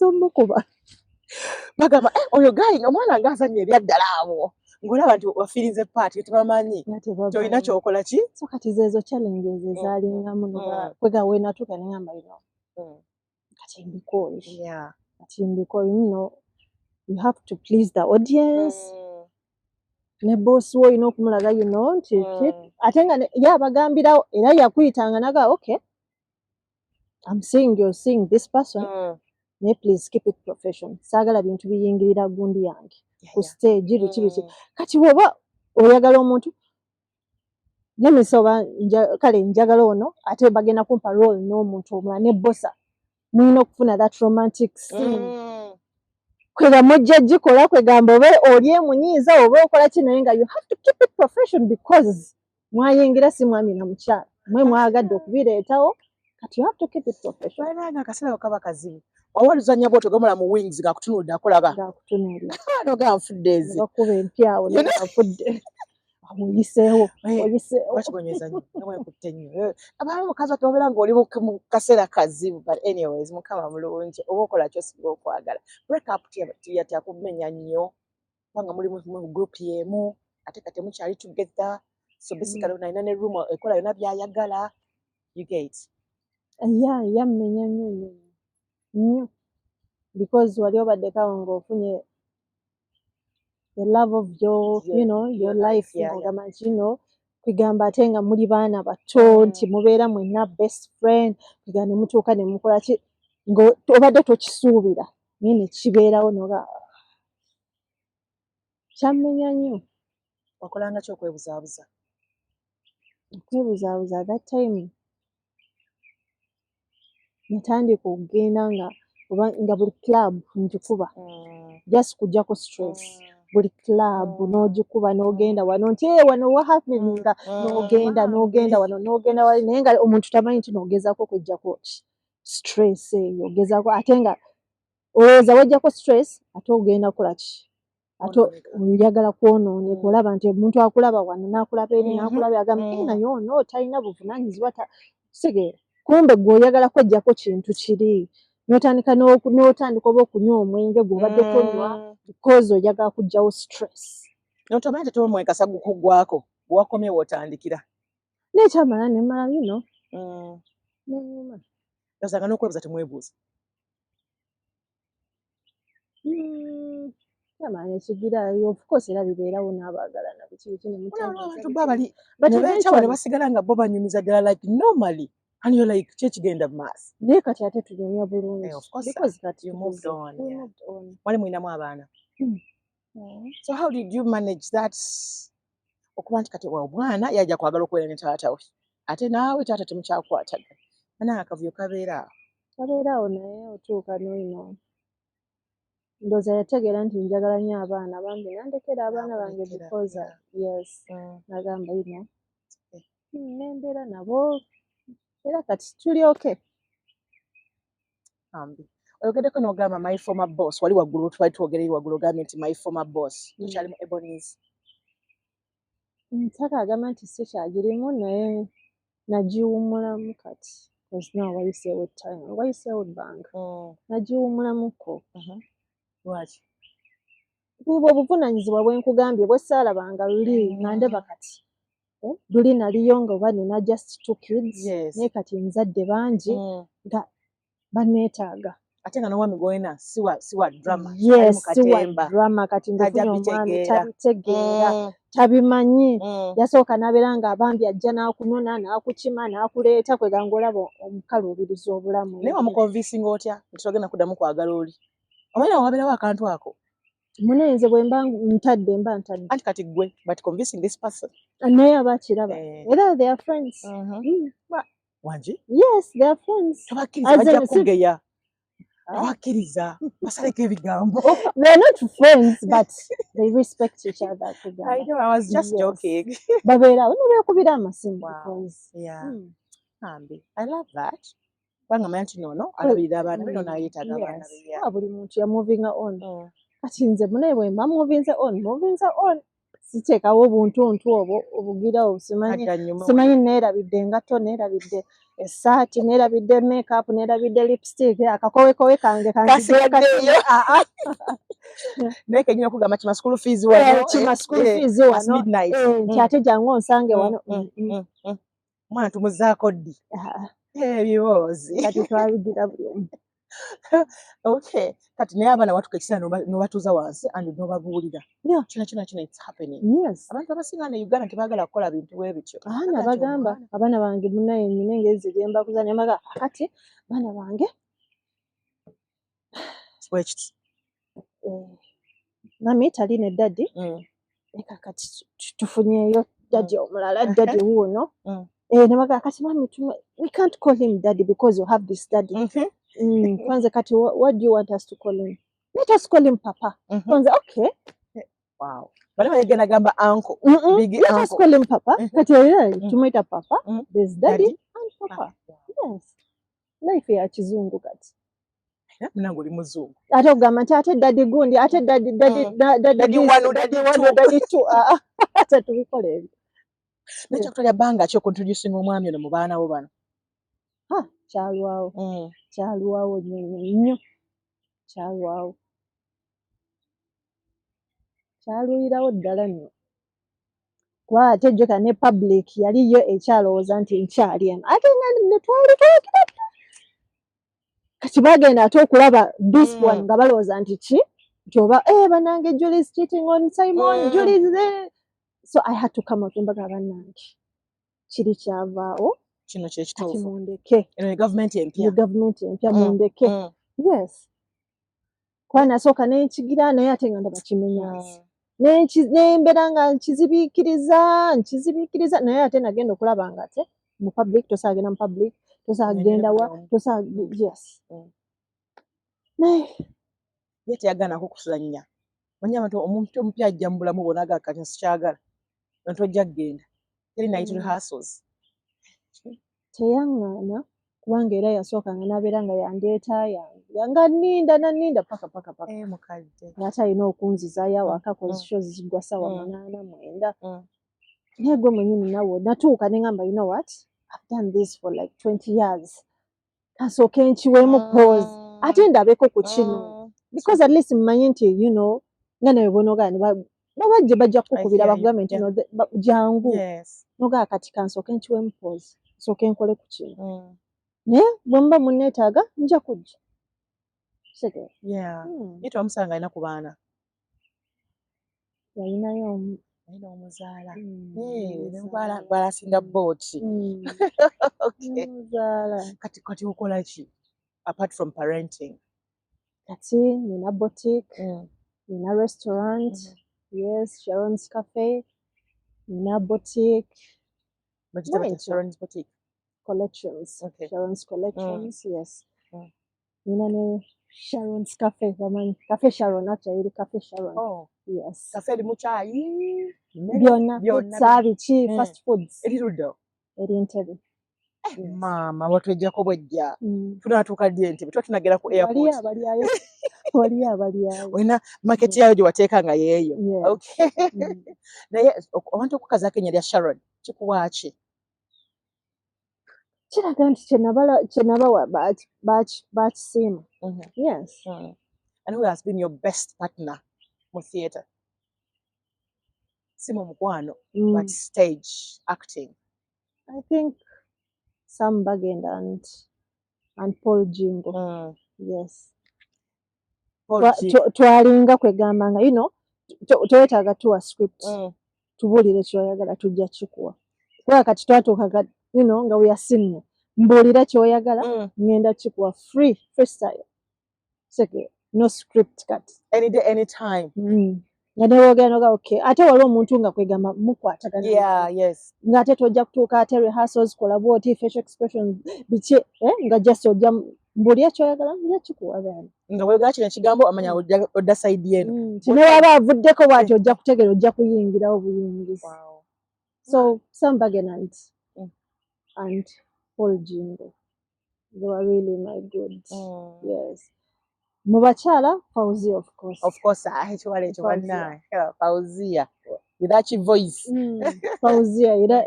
Omukuba. Bagamba oyo gayi omwana ng'azannya ebyaddala awo. Ng'olaba nti wafirinze paati tebamanyi. Tolina kyokola ki? So kati zeezo challenges ezaalingamu kwega we natuuka ne ngamba kati kati mbikoye Yeah. kati mbikoye you have to please the audience ne boss wo olina okumulaga nti ate nga yabagambirawo era yakuyitanga naga okay I'm seeing you're seeing this person ne please keep it professional saagala bintu biyingirira gundi yange ku stage biki kati woba oyagala omuntu nemisoba kale njagala ono ate bagenda kumpa role n'omuntu omulala ne bossa mulina okufuna that romantic scene kwega mujja gikola kwegamba oba oli emunyiiza oba okola ki naye nga you have to keep it professional because mwayingira si mwami na mukyala mwe mwagadde okubireetawo kati you have to keep it professional. Wanaga akasera kaba kazibu awalizanya bwoto gamula mu wings gakutunulira akolaba gakutunulira noga nfudde ezi bakuba empyawo nafudde oyiseewo bakibonyeza nnyo newekutte nnyo abamu mukazi atobera ng'oli mu kaseera kazibu but anyways mukama mulungi oba okola kyosinga okwagala break up tyakumenya nnyo kubanga muli mu group yemu ate kati mukyali together so basically nalina ne room ekola yonna byayagala you get yammenya nnyo because wali obaddekawo ng'ofunye the love of your your life kwigamba ate nga muli baana bato nti mubeera mwenna best friend kwigamba ne mutuuka ne mukola ki ng'obadde tokisuubira naye ne kibeerawo noga kyammenya nnyo. wakolanga ki okwebuzaabuza that time natandika okugenda nga buli club ngikuba just kujjako stress buli club n'ogikuba n'ogenda wano nti wano what happening n'ogenda wano n'ogenda wali naye nga omuntu tamanyi nti n'ogezaako kwejjako stress eyo ogezaako ate nga olowooza wejjako stress ate ogenda kukola ki ate oyagala kwonooneka olaba nti omuntu akulaba wano n'akulaba eri n'akulaba agamba naye ono talina buvunaanyizibwa kitegeera kumbe gw'oyagala kwejjako kintu kiri n'otandika oba okunywa omwenge gw'obadde tonywa because oyagala kuggyawo stress. Notomanyi tetuba mwekasa gukuggwako bwewakomye wootandikira n'ekyamala ne mmala nenyuma osanga n'okwebuuza temwebuuza kyamala nekigirayo of course era bibeerawo n'abaagalana biki ne basigala nga bo banyumiza ddala like normally and you're like kyekigenda mu maaso naye kati ate tunyumya bulungi because kati you moved on. Wali mulinamu abaana so how did you manage that okuba nti kati omwana yajja kwagala okubeera ne taata we ate naawe taata temukyakwatagana anaa akavuyo kabeeraawo naye otuuka noino ndowooza yategeera nti njagala nnyo abaana bambi nandekera abaana bange because yes nagamba nembeera nabo era kati tuli okay. Oyogeddeko n'ogamba my former boss wali waggulu twali twogereri waggulu ogambye nti my former boss tukyali mu Ebonies ntaka agamba nti sikyagirimu naye nagiwummulamu kati because now wayiseewo bank nagiwummulamuko lwaki bw'obwo obuvunaanyizibwa bwe nkugambye bwe ssaalabanga luli nga ndeba kati luli naliyo nga oba nina just 2 kids naye kati nzadde bangi nga banneetaaga ate nga n'owami gwena siwa drama siwa drama kati ngaofunye omwami tabitegeera tabimanyi yasooka n'abeera nga abambi ajja n'akunona n'akukima n'akuleeta kweganga olaba omukalu obiriza obulamu naye wamukonvinsinga otya nti togenda kuddamu kwagala oli omanyi wabeerawo akantu ako munenze bwe mba ntadde anti kati gwe but convincing this person naye aba akiraba era they are friends wangi yes they are friends tabakkiriza bajja kugeya tabakkiriza basaleko ebigambo they are not friends but they respect each other. I know, I was just joking. Babeerawo ne beekubira amasimu I love that kubanga manyi nti nono alabirira abaana be nono ayetaaga abaana be buli muntu ya moving on kati nze munaye bwe mba moving on siteekawo obuntuntu obwo obugirawo simanyi neerabidde engatto neerabidde essaati neerabidde makeup neerabidde lipstick akakowekowe kange kasigaddeyo naye kenyina okugamba kima school fees wano nti ate jangu onsange wano mwana tumuzaako ddi ebiboozi kati twabigira buli omu Okay. Kati naye abaana watuka ekiseera n'obatuuza wansi and n'obabuulira. Yeah. Kino it's happening. Yes. Abantu abasinga ne Uganda tebaagala kukola bintu bwe bityo. Abaana bagamba abaana bange munaye nnina engezi gye mbakuzanya mbaga kati abaana bange bwe kiti. Mami talina eddadi eka kati tufunyeeyo daddy omulala daddy wuuno ne baga kati mami we can't call him daddy because you have this daddy. Kwanza kati what do you want us to call him? Let us call him papa. Kwanza okay. Wow. Bale yagenda gamba uncle. Big Let uncle. us call him papa. Kati tumuita papa. There's daddy and papa. Yes. Life ya kizungu kati. Nangu oli muzungu. Ate ogamba nti ate daddy gundi ate daddy wano daddy two. Ate tubikola ebyo. Nekyo kutolya banga kyo introducing omwami ono mu baana bo bano. Kyalwawo. Kyalwawo nnyo. Kyalwawo. Kyaluyirawo ddala nno. Kuba ate jjoka ne public yaliyo ekyalowooza nti nkyali eno. Ate nga ne twali twogera. Kati bagenda ate okulaba this one nga balowooza nti ki? Nti oba bannange Julie's cheating on Simon. Julie's there. So I had to come out mbaga bannange. Kiri kyavaawo. Kino kye kituufu. Kati mundeke. Eno ye gavumenti empya. Ye gavumenti empya mundeke. Yes. Kuba nasooka n'enkigira naye ate nga ndaba kimenyansi. N'embeera nga nkizibiikiriza naye ate nagenda okulaba nga ate mu public tosaagenda mu public tosaagenda wa yes. Naye ye teyagala nako kusuzanya. Manyi abantu omuntu omupya ajja mu bulamu bwonna agakati sikyagala. Nti ojja kgenda. Yali night rehearsals. Teyaŋŋaana kubanga era yasookanga n'abeera nga yandeeta yanga nninda paka. Mukadde. Ate alina okunzizaayo awaka shows zigwa ssaawa 8-9. Naye gwe mwennyini nawe natuuka ne ngamba you know what? I've done this for like 20 years. Kasooke nkiweemu pause. Ate ndabeko ku kino. Because at least mmanyi nti you know nga nawe bw'onoogaa n'obajje bajja kukubira bakugambe nti jangu. Nogaa kati kansooke nkiweemu pause. Nsooke nkole ku kino. Naye bwe muba munneetaaga nja kujja. Ye twamusanga alina ku baana. Yalinayo omuzaala. Balasinga booti. Omuzaala. Kati okola ki? Apart from parenting. Kati nina boutique, nina restaurant, yes, Sharon's Cafe, nina boutique. Sharon's Boutique. Collections. Okay. Sharon's Collections, yes. Nina ne Sharon's Cafe, Cafe Sharon, actually, Cafe Sharon. Oh. Yes. Cafe di muchayi. Byonna, pizza, bichi, fast foods. Eriruddo. Eri Entebbe. Maama watwejjako bwejja. Tunaatuuka ddi Entebbe? Tuba tunagera ku airport. Wali abalyayo. Olina market yayo gye wateeka nga yeeyo. Okay. Naye abantu okukazaako erinnya lya Sharon kikuwa ki? Kiraga nti kyenaba bakisiima. Yes. And who has been your best partner mu theatre? Si mu mukwano, but stage acting. I think Sam Bagenda and Paul Jingo. Yes. Twalinga kwegambanga, you know, twetaaga tuwa script. Tubuulire ky'oyagala tujja kikuwa. Kuba kati twatuuka you know, nga we are senior. Mbuulira ky'oyagala, ngenda kikuwa freestyle. No script cut. Any day, any time. Nga newoogera okay. Ate waliwo omuntu nga kwegamba mukwatagana. Yeah, yes. Nga ate tojja kutuuka ate rehearsals kola bw'oti facial expressions biki nga just ojja mbuulira ky'oyagala nja kikuwa bana. Nga bw'oyogera kino ekigambo amanya odda side y'eno. Ne waba avuddeko bw'ati ojja kutegeera ojja kuyingirawo buyingizi. Wow. So Sam Bagenda and Paul Jingo, they were really my goods. Yes. Mu bakyala, Fauzia, of course. Of course, ekiwala ekyo banna. Fauzia. With that voice. Fauzia,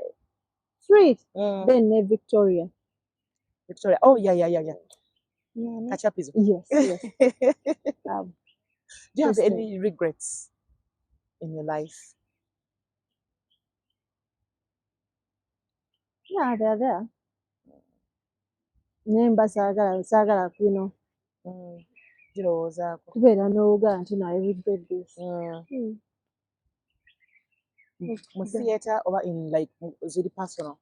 three. Then Victoria. Victoria. Oh, yeah. Catch up is. Yes. Do you have any regrets in your life? Yeah, they're there. Nemba sagala, you know. Girowoozaako. Kubeera n'ogaa nti no I regret this. Mu theatre oba in like ziri personal?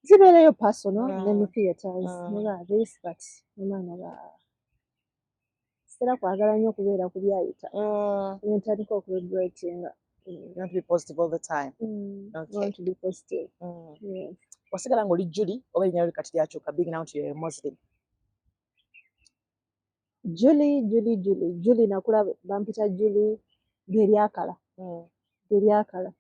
Zibeerayo personal ne mu theatres noga this but omwana sitera kwagala nnyo okubeera ku byayita ntandika okuregretinga. You want to be positive all the time. Okay. Want to be positive. Yeah. Wasigala ng'oli Julie oba erinnya lyo kati lyakyuka being now you're a Muslim? Julie nakula bampita Julie ly'eryakala. Ly'eryakala.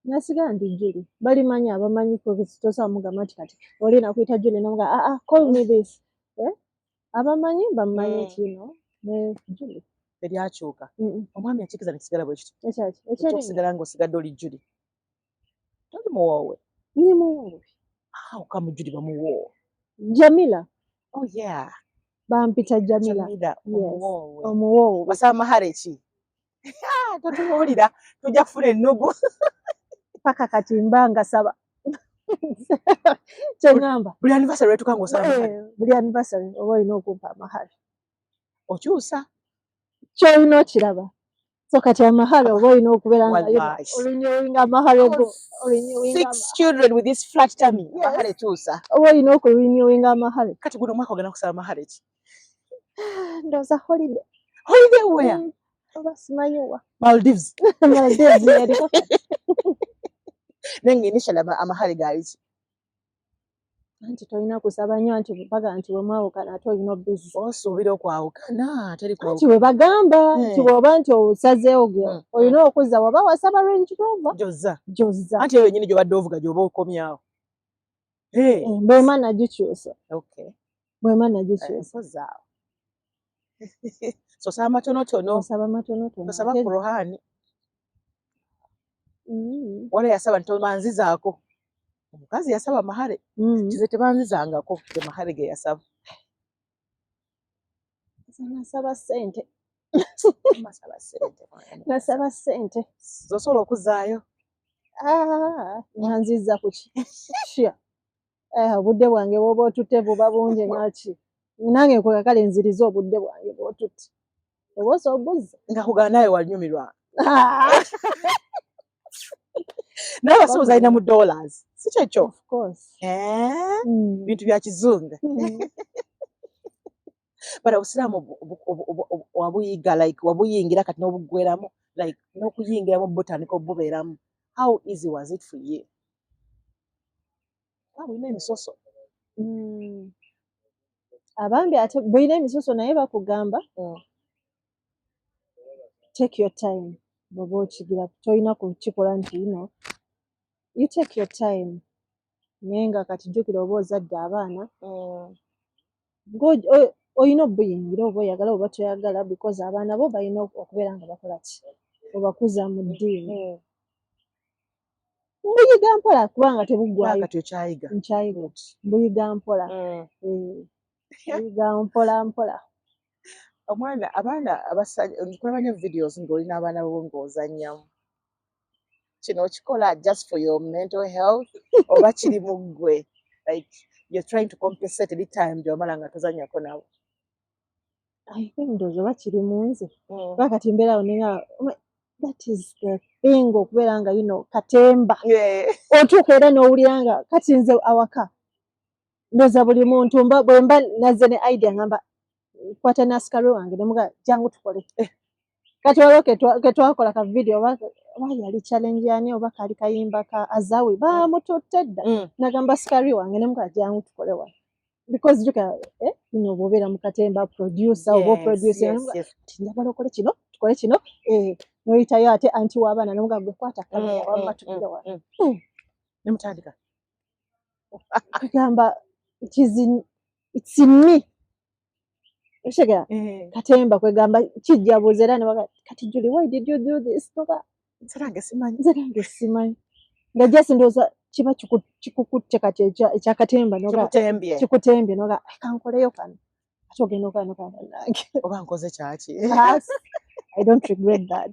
Nasigala ndi Julie. Balimanyi abamanyi tosobola mugamba nti kati oli nakuyita Julie nomuga call me this. Abamanyi bamanyi kino ne Julie. Teryakyuka. Omwami yakikiza nekisigala bwe kityo. Ekyali osigala ng'osigadde oli Julie. Toli muwoowe. Ndi muwoowe. How come Julie bamuwoowe? Jamila. Oh yeah. Bampita Jamila. Omuwoowe. Omuwoowe. Basaba mahale ki? Totubuulira tujja kufuna ennugu. Paka kati mbanga saba. Kyengamba. Buli anniversary wetuka ng'osaba mahale. Buli anniversary oba olina okumpa amahale. Okyusa. Kyolina okiraba. So kati amahale oba olina okubeera nga olinyowinga amahale go. 6 children with this flat tummy. Amahale kyusa. Oba olina okulinyowinga amahale. Kati guno omwaka ogenda kusaba mahale ki? Ndowooza holiday. Holiday where? Oba simanyiwa. Maldives. Maldives yariko. Nange initially amahale gaali ki? Anti tolina kusaba nnyo anti mpaka nti wemwawukana ate olina obubizi. Osuubira okwawukana teri kwawukana. Anti we bagamba nti bw'oba nti osazeewo ge olina okuzza waba wasaba Range Rover. Gyozza. Anti eyo yennyini gy'obadde ovuga gy'oba okomyawo. Bwema nagikyusa. Okay. Bwema nagikyusa. Ozaawo. Osaba matonotono. Osaba matonotono. Osaba Kuruhani. Wala yasaba nti tomanzizaako. Omukazi yasaba mahale. Kize tebanzizangako ge mahale ge yasaba. Nasaba ssente. Nasaba ssente. Zosobola okuzaayo. Nanziza ku ki? Obudde bwange bw'oba otutte buba bungi ngaki. Nange nkwe kale nziriza obudde bwange bw'otutte. Obwosa obuzza. Nga kugana nawe wanyumirwa. Nawe asobola alina mu dollars. Si kyekyo. Of course. Bintu bya kizungu. But obusiraamu wabuyiga like wabuyingira kati n'obuggweramu like n'okuyingiramu botandika obubeeramu. How easy was it for you? Bulina emisoso. Abambi ate bulina emisoso naye bakugamba take your time. Bw'oba okigira tolina kukikola nti you take your time. Naye nga kati jjukira oba ozadde abaana olina obuyingira oba oyagala oba toyagala because abaana bo balina okubeera nga bakola ki obakuza mu ddiini. Mbuyiga mpola kubanga tebuggwayo. Nkyayiga mbuyiga mpola. Mbuyiga mpola mpola. Abaana kulabanya videos ng'olina abaana bo ng'ozannyamu. Kino okikola just for your mental health oba kiri mu ggwe like you're trying to compensate every time gy'omala nga tozannyako nabo? I think ndowooza oba kiri mu nze. Kuba kati mbeera awo nenga that is the thing okubeera nga katemba. Otuuka era n'owulira nga kati nze awaka. Ndowooza buli muntu bwe mba nazze ne idea ngamba kwata nasikale wange nemuga jangu tukole. Kati waliwo ke twakola ka video oba yali challenge yani oba kali kayimba ka Azawi bamututte dda. Nagamba sikali wange nemuga jangu tukole wa. Because juka bw'obeera mu katemba producer oba producer njagala okole kino tukole kino noyitayo ate anti w'abaana nemuga gwe kwata kamera wamma tukira wa. Nemutandika. Kugamba it's in me. Oshega katemba kwegamba kijjabuza era ne kati Julie why did you do this? Nzerange simanyi. Nga just ndowooza kiba kikukutte kati ekyakatemba kikutembye noga kankoleyo kano ate ogenda okanoka nange oba nkoze kyaki. I don't regret that.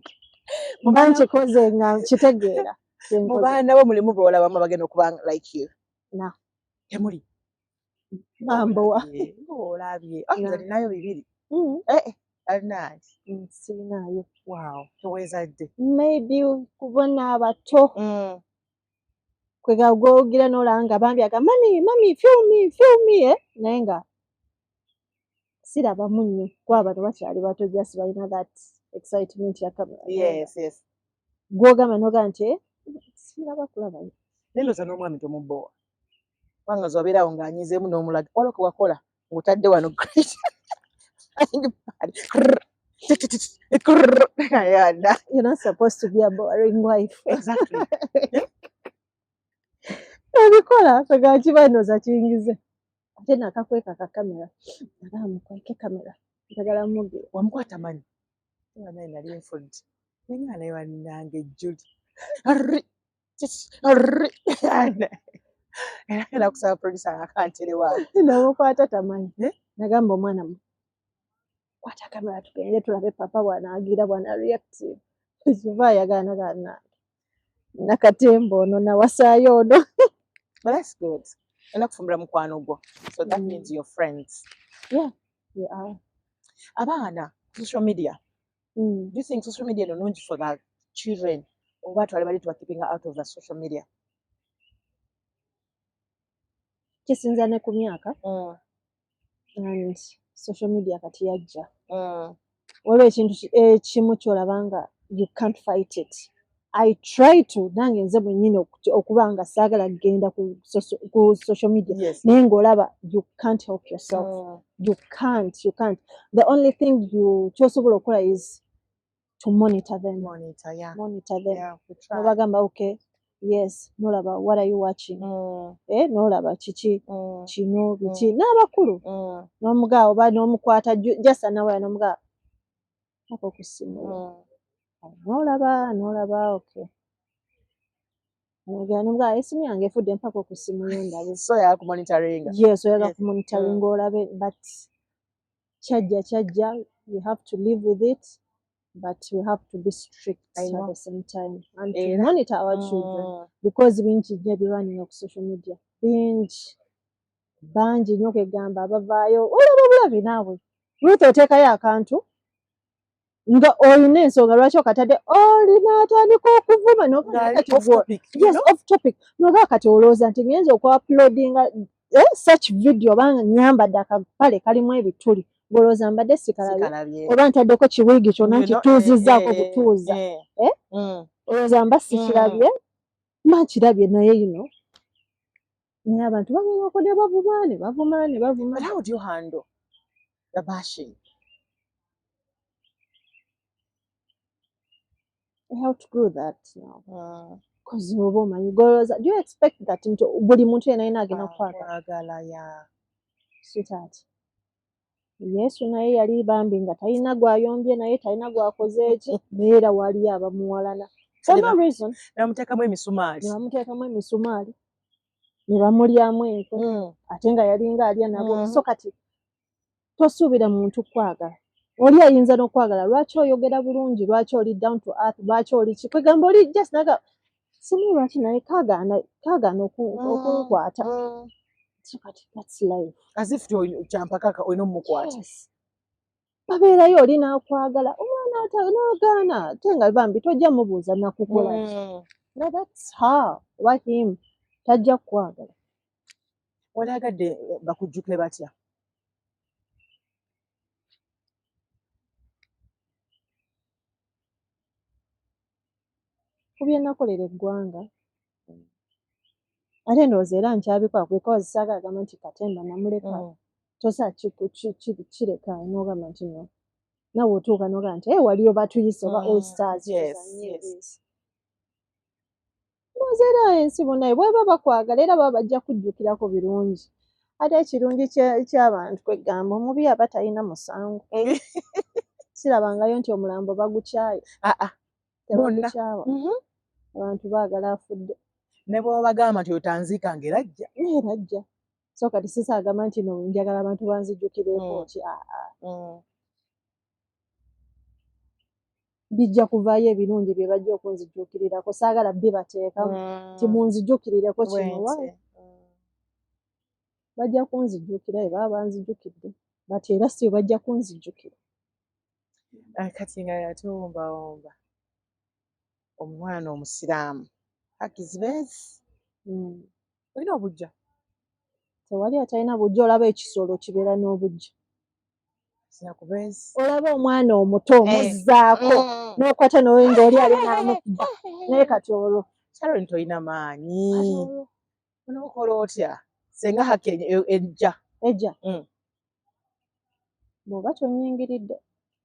Mba nkikoze nga nkitegeera Mu baana bo mulimu b'olabamu abagenda okuba like you? No. Temuli? Mambowa. Olabye. No. Alinayo 2. Alinayo? Sirinayo. Wow. Towezadde? Maybe kubona abato. Kwega gwogira n'olanga bambi aga mami film me naye nga sirabamu nnyo kuba bano bakyali bato just balina that excitement ya camera. Yes. Gwogamba noga nti siraba kulabayo. Nendoza n'omwami tomubbowa. Kubanga zobeerawo ng'anyizeemu n'omulaga waliwo ke wakola ng'otadde wano You're not supposed to be a boring wife. Exactly. Ebikola kwega kibandoza kiyingize. Ate nakakweka ka kamera. Nagamba mukweke kamera. Njagala mugire. Wamukwata mani? Nga naye nali nfudde. Naye naye wannange Julie. Era ngenda kusaba producer akanterewa. Namukwata tamanyi. Nagamba omwana mu. Kwata kamera tugende tulabe papa bw'anaagira bw'anareact. Kiva ayagala naga nakatembo ono nawasaayo ono. But that's good. Enda kufumbira mukwano gwo. So that means your friends. Yeah, we are. Abaana, social media. Do you think social media is not for the children? Or what are you keeping out of the social media? Kisinza ne ku myaka. And social media kati yajja. Waliwo ekintu ekimu ky'olabanga you can't fight it. I try to nange nze bwennyini okuba nga saagala kugenda ku social media. Yes. Naye ng'olaba you can't help yourself. You can't. The only thing ky'osobola okukola is to monitor them. Monitor them. Yeah, Nobagamba okay. Yes, nolaba what are you watching? Nolaba kiki kino biki n'abakulu n'omugaawo ba n'omukwata just anawaya n'omugaawo ako kusimu nolaba okay n'omugaawo esimu yange efudde mpaka okusimu yondabe so ya ku monitoring. Yes, oyaga ku monitoring olabe but kyajja you have to live with it. But we have to be strict at the same time and to monitor our children because bingi nnyo ebirwanira ku social media. Bangi nnyo kwegamba abavaayo olaba bulabi naawe lwaki oteekayo akantu nga olina ensonga lwaki okatadde olina atandika okuvuma off topic noga kati olowooza nti ngenza okuuploadinga such video banga nyambadde akapale kalimu ebituli ng'olowooza mbadde sikalabye oba ntaddeko kiwiigi kyonna nkituuzizzaako butuuza olowooza mba sikirabye mba nkirabye naye naye abantu bagenda kodde bavuma ne bavuma. But how do you handle the bashing? I have to do that now. Because oba omanyi golowooza do you expect that nti buli muntu yenna yina agenda kukwagala? Sweetheart. Yesu naye yali bambi nga talina gwayombye naye talina gwakoze eki naye era waliyo abamuwalana for no reason. Bamuteekamu emisumaali ne bamulyamu enkwe ate nga yalinga alya nabo. So kati tosuubira muntu kwagala. Oli ayinza n'okwagala lwaki oyogera bulungi, lwaki oli down to earth, lwaki oli kikwegamba oli just naga simanyi lwaki naye kaagaana okunkwata. So kati that's life. As if kyampaka olina omukwata. Yes. Babeerayo oli n'akwagala omwana n'ogaana ate nga bambi tojja mubuuza nakukola ki. No, that's her oba him tajja kukwagala. Olagadde bakujjukire batya? Ku bye nakolera eggwanga ate ndowooza era nkyabikola because saagala gamba nti Katemba namuleka tosa kireka n'ogamba nti no nawe otuuka n'ogamba nti waliyo batuyise oba all stars. Ndowooza era ensi bonna bweba bakwagala era baba bajja kujjukirako birungi. Ate ekirungi ky'abantu kwegamba omubi aba talina musango. Sirabangayo nti omulambo bagukyaye. Tebagukyawa. Abantu baagala afudde. Ne bw'obagamba nti otanziika ng'erajja. Erajja. So kati sisaagamba nti no njagala abantu banzijjukireko ki. bijja kuvaayo ebirungi bye bajja okunzijuukirirako saagala bibateekamu ti munzijuukirireko kino waayo bajja kunzijuukira bwe baba banzijukidde bati era si bajja kunzijukira kati nga yatuwumbawumba omwana omusiraamu hakizibeezi olina obujja tewali atalina bujja olaba ekisolo kibeera n'obujja sinakubeezi olaba omwana omuto omuzzaako n'okwata nowe ng'oli ali n'amukuba naye kati olwo Sharon tolina maanyi onookola otya senga haki ejja bw'oba tonnyingiridde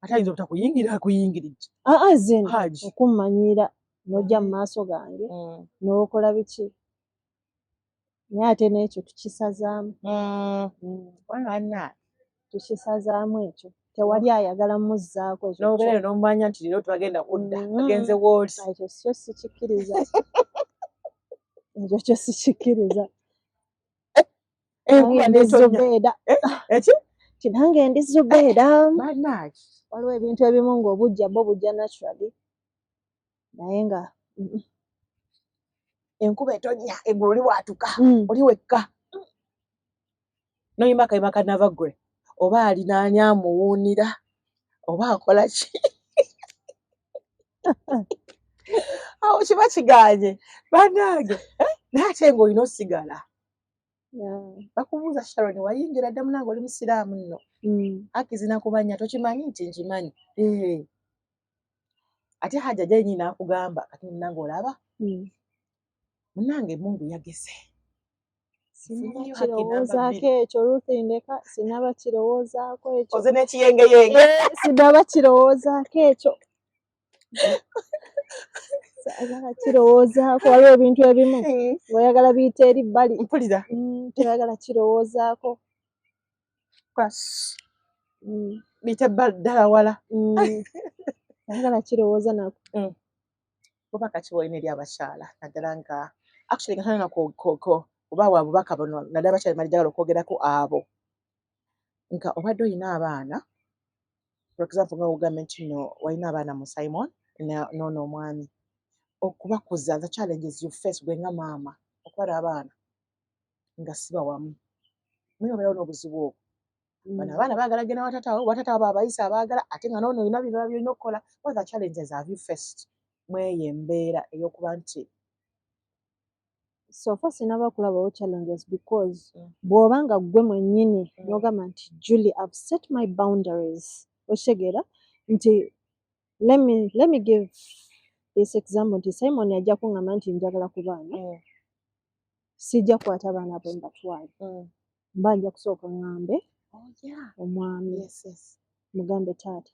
ate ayinza obutakuyingira akuyingiridde zino okummanyira n'ojja mu maaso gange n'okola biki naye ate n'ekyo tukisazaamu tukisazaamu ekyo tewali ayagala muzzaako ekyo n'obeera n'omumanya nti leero twagenda kudda agenze wooti ekyo kyo sikikkiriza ekyo kyo sikikkiriza ndi Zubeeda kinange ndi Zubeeda waliwo ebintu ebimu ng'obujja bwo bujja naturally naye nga enkuba etonnya eggulu liwaatuka oli wekka noyimba akayimba kanava gwe oba alinaanya amuwuunira oba akola ki awo kiba kiganye bannange naye ate ng'olina osigala bakubuuza Sharon wayingira dda munange oli musiraamu nno akizina kubanya tokimanyi nti nkimanyi ate hajja gyenyi naakugamba kati munange olaba munange Mungu yageze kirowoozaako ekyo olutindeka sinaba kirowoozaako ekyo oze n'ekiyengeyenge sinaba kirowoozaako ekyo saagala kirowoozaako waliwo ebintu ebimu oyagala biyita eri bbali mpulira toyagala kirowoozaako biyita ddala wala oyagala kirowooza nako oba kakiwoine eri abakyala naddala nga actually nga tanana oba wabubaka buno naddala abakyala malijagala okwogerako abo nga obadde olina abaana for example nga wogambye nti no walina abaana mu Simon noono omwami okubakuza the challenges you face gwe nga maama okubala abaana nga sibawamu naye obeerawo n'obuzibu obwo bano abaana baagala genda watatawo baabayisa abaagala ate nga noono olina birala byolina okukola what the challenges have you faced mweyo embeera ey'okuba nti so far sinaba kulabawo challenges because bw'oba nga ggwe mwennyini n'ogamba nti Julie I've set my boundaries okitegeera nti let me give this example nti Simon ajja kuŋŋamba nti njagala ku baana sijja kukwata baana bwe mbatwale mba nja kusooka ŋŋambe omwami mugambe taata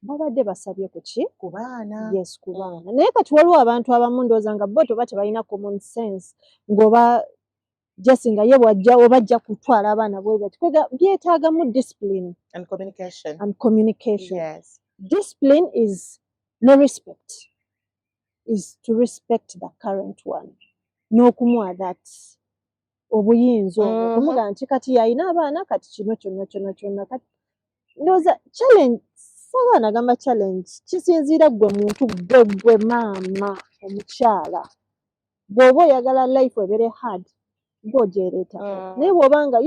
babadde basabye ku ki ku baana yes ku baana naye kati waliwo abantu abamu ndowooza nga bo toba tebalina common sense ng'oba jesi nga ye oba ajja kutwala abaana bwe bati byetaagamu discipline and communication yes. Discipline is no respect is to respect the current one n'okumuwa that obuyinza obwo okumuga nti kati yalina abaana kati kino kyonna kati ndowooza challenge saba nagamba challenge kisinziira gwe muntu gwe maama omukyala bw'oba oyagala life ebere hard ng'ogyereetako naye bw'obanga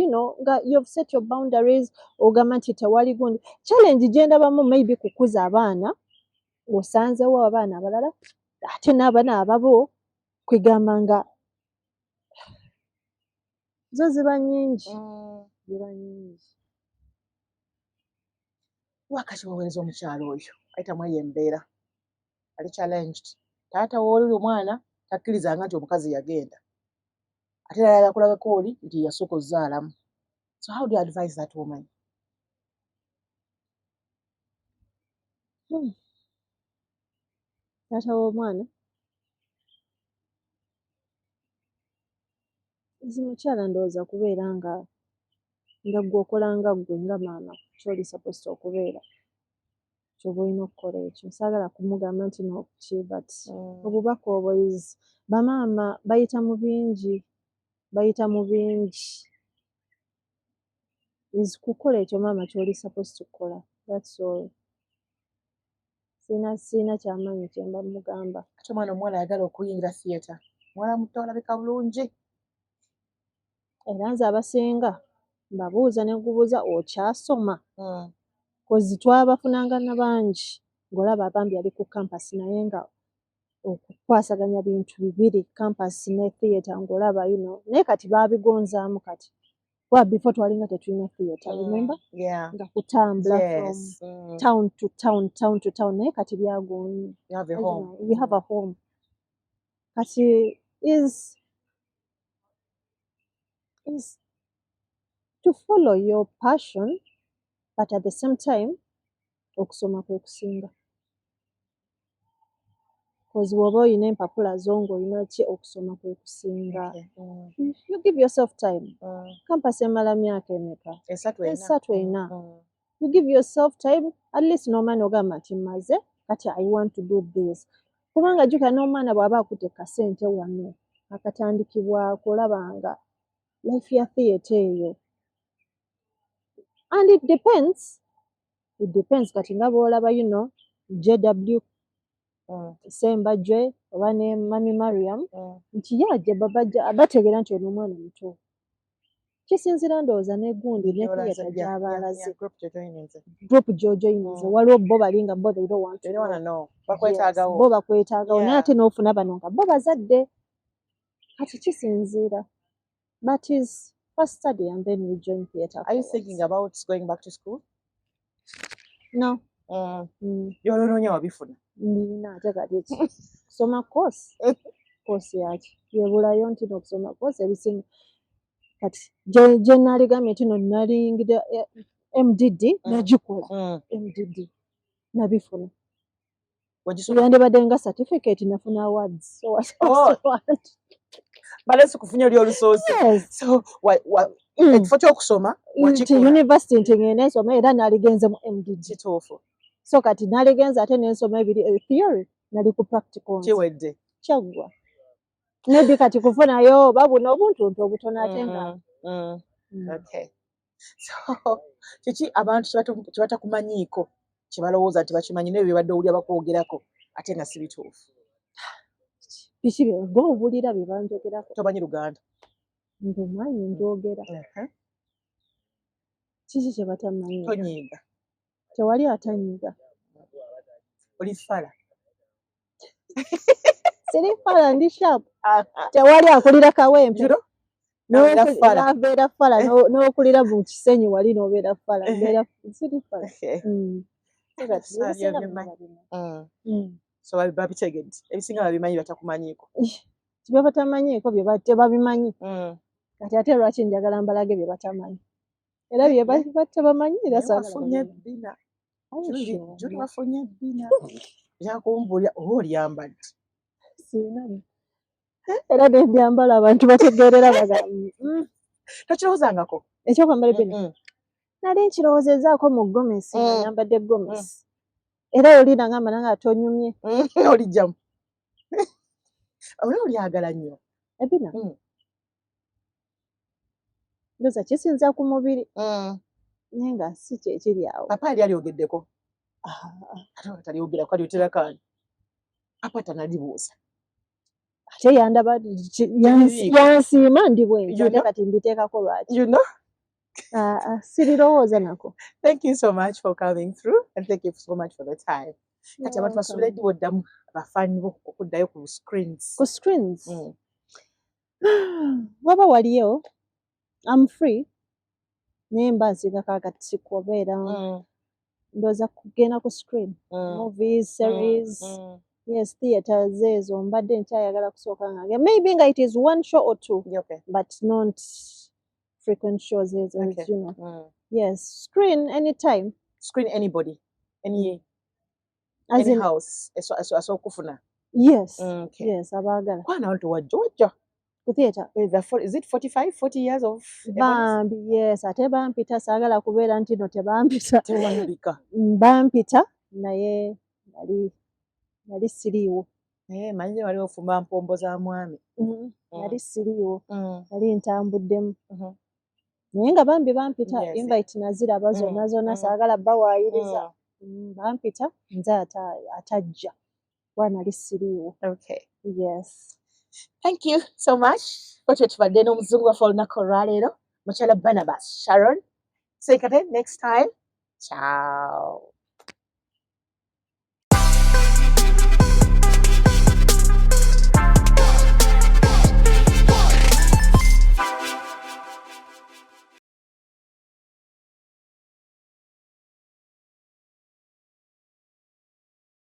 nga you've set your boundaries ogamba nti tewali gundi challenge gyendabamu maybe kukuza abaana osanzewo abaana abalala ate n'abaana ababo kwegamba nga zo ziba nnyingi wakati wawenza omukyalo oyo ayitamu eyo embeera ali challenged taata wooli omwana takkirizanga nti omukazi yagenda ate yayala kulabako oli nti yasooka ozaalamu so how do you advise that woman taata w'omwana zimukyala ndowooza kubeera nga gwe okola nga ggwe nga maama kyoli supposed okubeera kyoba olina okukola ekyo saagala kumugamba nti nokuki but obubaka obwo bamaama bayita mu bingi is kukola ekyo maama kyoli supposed kukola that's all Sina kyamaanyi kye mba mugamba. Ate omwana omuwala ayagala okuyingira theatre. Muwala muto alabika bulungi. Era nze abasinga mbabuuza ne nkubuuza okyasoma? Kozi twabafunanga na bangi ng'olaba abambi ali ku campus naye nga okukwasaganya bintu bibiri campus ne theatre ng'olaba naye kati baabigonzaamu kati. Kuba before twalinga tetulina theatre, remember? Yeah. Nga kutambula Yes. from town to town naye kati byagonye. You have a home. You have a home. Kati is to follow your passion, but at the same time okusoma kwe kusinga. Because bw'oba oyina empapula zo ng'olina ki okusoma kwe kusinga. Okay. You give yourself time. Campus emala myaka emeka? Esatu ena. You give yourself time, at least n'omwana ogamba nti mmaze kati I want to do this. Kubanga jjukira n'omwana bw'aba akutte kasente wano akatandikibwako olabanga life ya theatre eyo. And it depends kati nga bw'olaba JW Sembajwe oba ne Mami Mariam nti yajja bategeera nti ono omwana muto. Kisinzira ndowooza ne gundi ne theatre gy'aba alaze. Group gy'ojoyininze waliwo bo bali nga bo they don't want to know. Bakwetaagawo. Bo bakwetaagawo naye ate n'ofuna bano nga bo bazadde. Kati kisinzira. But is first study and then you join theatre. Are you thinking about going back to school? No. Byolonoonya wabifuna? Nina ate kati kusoma course yaki yebulayo nti n'okusoma course ebisinga kati gye naligambye nti no naliyingira MDD nagikola. MDD nabifuna. Yandibadde nga certificate nafuna awards. Balesi kufunya oli olusoose. So ekifo ky'okusoma wakikola. University nti ngenda nsoma era naligenze mu MDD. Kituufu. So kati naligenza ate nensoma ebiri theory nali ku practical. Kiwedde. Kyaggwa. Maybe kati kufunayo babuna obuntuntu obutono ate nga. Okay. So kiki abantu kye batakumanyiiko kye balowooza nti bakimanyi naye bibadde owulira bakwogerako ate nga si bituufu? Biki ng'owulira bye banjogerako? Tomanyi Luganda? Ndomanyi njogera. Kiki kye batamanyi? Tonyiiga. Tewali atanyiiga. Oli fala. Siri fala ndi sharp. Tewali akulira kawempe. N'obeera fala n'okulira mu kisenyi wali n'obeera fala. Siri fala. So babitegedde. Ebisinga babimanyi batakumanyiiko. Bye batamanyiiko bye tebabimanyi. Kati ate lwaki njagala mbalage bye batamanyi. Era bye batabamanyi era saagala bina. Juli wafunye bina. Yakumbulira oba olyambadde. Sina. Era ne byambala abantu bategeerera bagamba. Tokirowoozangako? Ekyokwambala bina. Nali nkirowoozezaako mu gomesi nga nyambadde gomesi. Era oli nangamba nange atonyumye. Olijjamu. Oli olyagala nnyo. Ebina. Ndoza kisinza ku mubiri. Naye nga si kye kiri awo. Papa yali alyogeddeko. Ate talyogerako alyotera kaani. Papa tanalibuuza. Ate yandaba yansiima ndi bwenzi ate kati mbiteekako lwaki. Sirirowooza nako. Thank you so much for coming through and thank you so much for the time. Kati abantu basuubira eddi boddamu abafaanyi bo okuddayo ku screens. Ku screens? Waba waliyo I'm free. Naye mba nsiigako akati kubeera ndowooza kugenda ku screen. Movies, series. Yes, theatres ezo mbadde nkyayagala kusooka ngange. Maybe nga it is one show or two. Okay. But not frequent shows ezo, you know. Yes, screen anytime. Screen anybody. Any house. Asokufuna. Yes. Yes, abaagala. Kwana wantu wajja. Ku theatre. Is it 40 years of Bambi, yes. Ate bampita saagala kubeera nti no tebampita. Tewalabika. Bampita naye nali siriiwo. Manyi wali ofumba mpombo za mwami. Nali siriiwo. Nali ntambuddemu. Naye nga bambi bampita invite naziraba zonna saagala bawaayiriza. bampita nze atajja kuba nali siriiwo. Okay. Yes. Thank you so much. Otyo tubadde n'omuzungu waffe olunaku olwaleero mukyala Barnabas Sharon. So kate next time. Ciao.